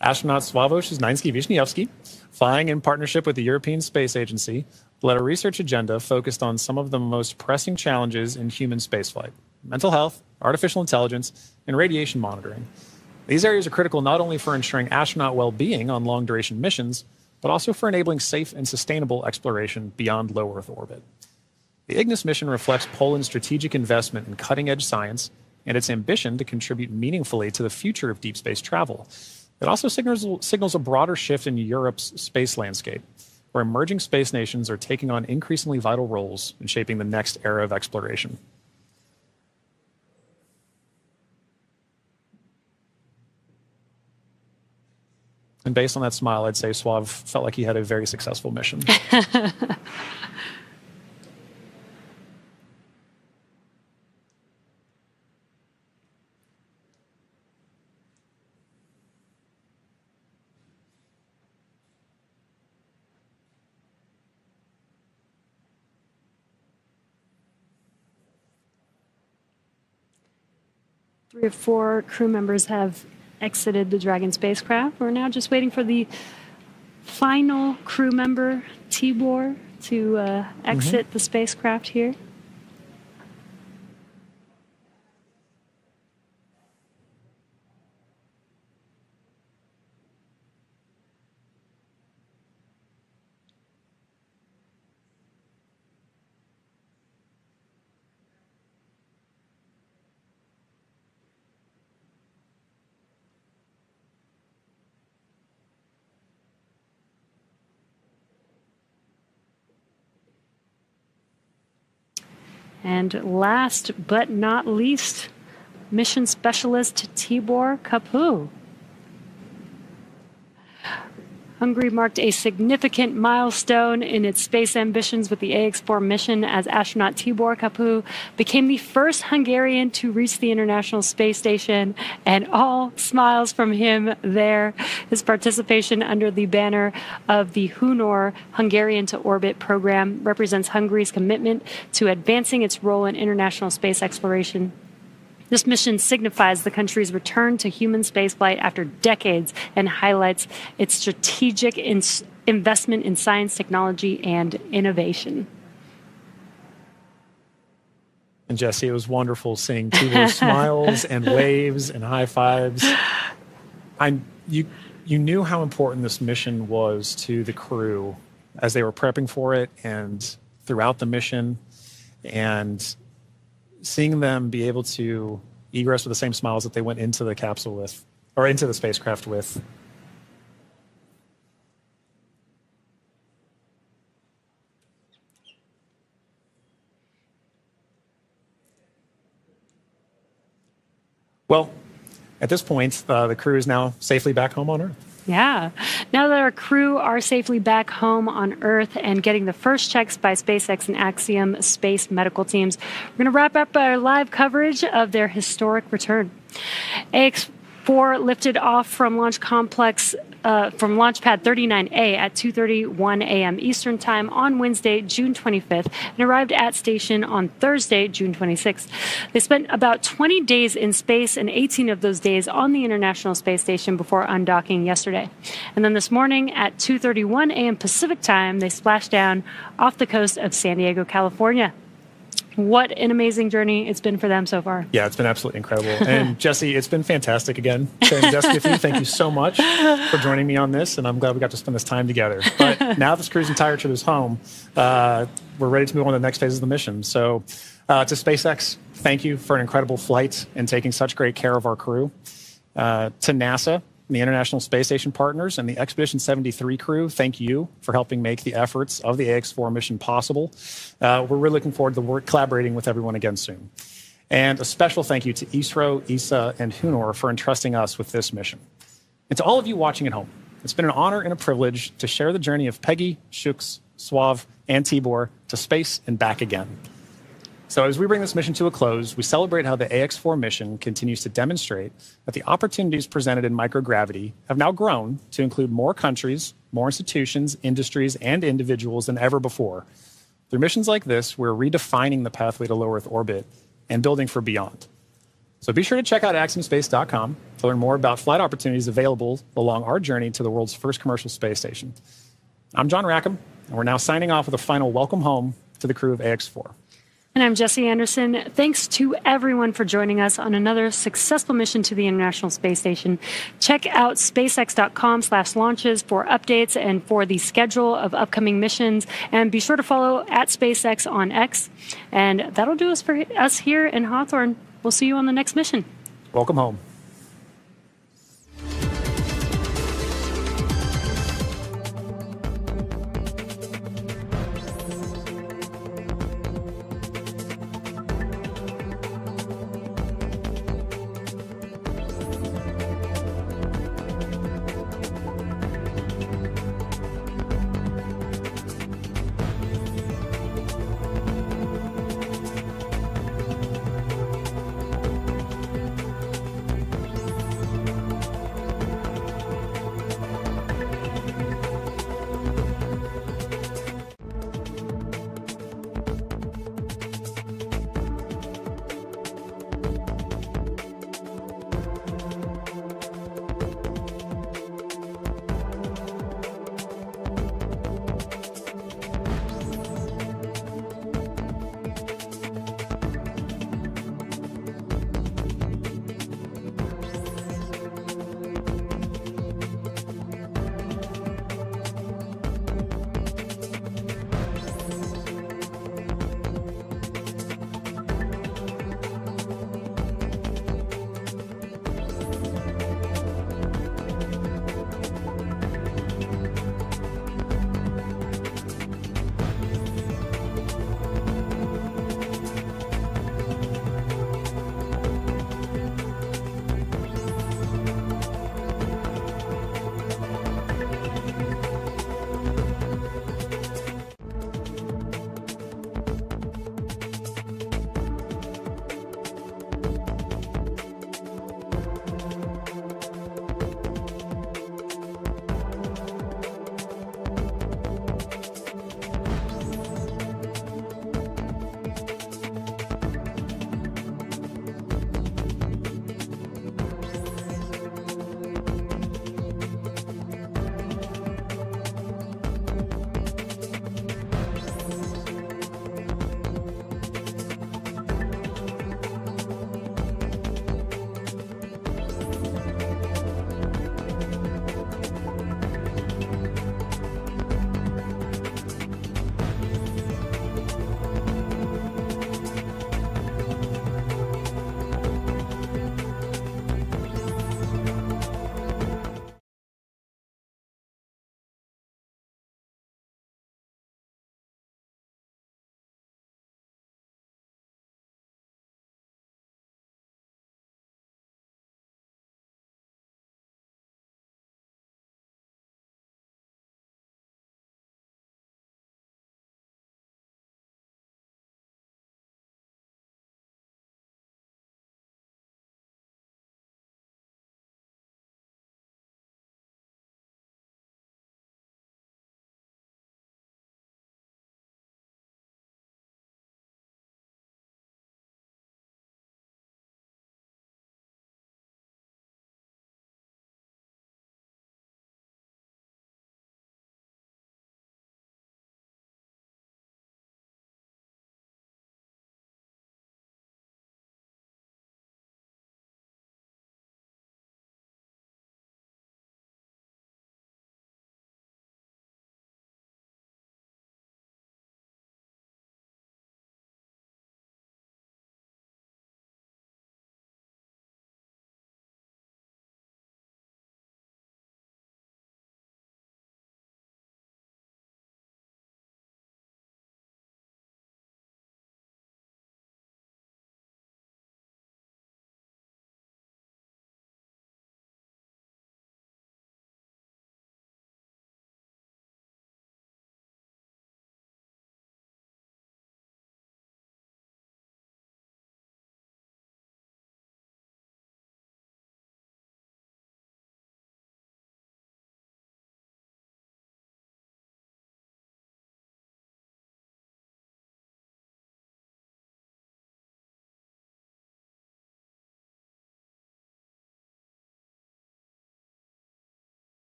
Astronaut Sławomir Uznański-Wiśniewski, flying in partnership with the European Space Agency, led a research agenda focused on some of the most pressing challenges in human spaceflight: mental health, artificial intelligence, and radiation monitoring. These areas are critical not only for ensuring astronaut well-being on long-duration missions, but also for enabling safe and sustainable exploration beyond low Earth orbit. The Ignis mission reflects Poland's strategic investment in cutting-edge science and its ambition to contribute meaningfully to the future of deep space travel. It also signals a broader shift in Europe's space landscape, where emerging space nations are taking on increasingly vital roles in shaping the next era of exploration. And based on that smile, I'd say Sław felt like he had a very successful mission. 3 of 4 crew members have exited the Dragon spacecraft. We're now just waiting for the final crew member, Tibor, to exit the spacecraft here. And last but not least, mission specialist Tibor Kapu. Hungary marked a significant milestone in its space ambitions with the AX-4 mission as astronaut Tibor Kapu became the first Hungarian to reach the International Space Station, and all smiles from him there. His participation under the banner of the Hunor Hungarian to Orbit program represents Hungary's commitment to advancing its role in international space exploration. This mission signifies the country's return to human spaceflight after decades and highlights its strategic investment in science, technology, and innovation. And Jesse, it was wonderful seeing Tibor's smiles and waves and high fives. You knew how important this mission was to the crew as they were prepping for it and throughout the mission, and seeing them be able to egress with the same smiles that they went into the capsule with, or into the spacecraft with. Well, at this point, the crew is now safely back home on Earth. Yeah. Now that our crew are safely back home on Earth and getting the first checks by SpaceX and Axiom space medical teams, we're going to wrap up our live coverage of their historic return. 4 lifted off from Launch Complex from Launch Pad 39A at 2:31 a.m. Eastern Time on Wednesday, June 25th, and arrived at station on Thursday, June 26th. They spent about 20 days in space and 18 of those days on the International Space Station before undocking yesterday. And then this morning at 2:31 a.m. Pacific Time, they splashed down off the coast of San Diego, California. What an amazing journey it's been for them so far. Yeah, it's been absolutely incredible. And Jesse, it's been fantastic again sharing desk with you. Thank you so much for joining me on this, and I'm glad we got to spend this time together. But now this cruise entire trip is home, we're ready to move on to the next phase of the mission. So to SpaceX, thank you for an incredible flight and taking such great care of our crew. To NASA, the International Space Station partners, and the Expedition 73 crew, thank you for helping make the efforts of the AX4 mission possible. We're really looking forward to collaborating with everyone again soon. And a special thank you to ISRO, ESA, and Hunor for entrusting us with this mission. And to all of you watching at home, it's been an honor and a privilege to share the journey of Peggy, Shooks, Suave, and Tibor to space and back again. So as we bring this mission to a close, we celebrate how the AX4 mission continues to demonstrate that the opportunities presented in microgravity have now grown to include more countries, more institutions, industries, and individuals than ever before. Through missions like this, we're redefining the pathway to low Earth orbit and building for beyond. So be sure to check out axiomspace.com to learn more about flight opportunities available along our journey to the world's first commercial space station. I'm John Rackham, and we're now signing off with a final welcome home to the crew of AX4. And I'm Jesse Anderson. Thanks to everyone for joining us on another successful mission to the International Space Station. Check out spacex.com/launches for updates and for the schedule of upcoming missions. And be sure to follow at SpaceX on X. And that'll do us for us here in Hawthorne. We'll see you on the next mission. Welcome home.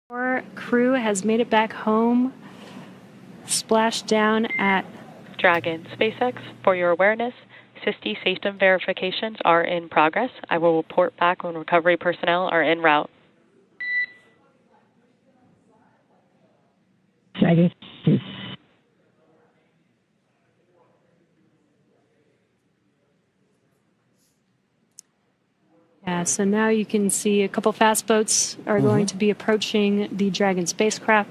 Our crew has made it back home. Splashdown at Dragon. SpaceX, for your awareness, SISTI system verifications are in progress. I will report back when recovery personnel are en route. Dragon. Yeah, so now you can see a couple fast boats are going to be approaching the Dragon spacecraft.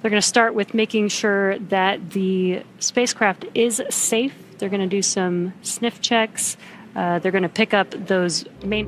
They're going to start with making sure that the spacecraft is safe. They're going to do some sniff checks. They're going to pick up those main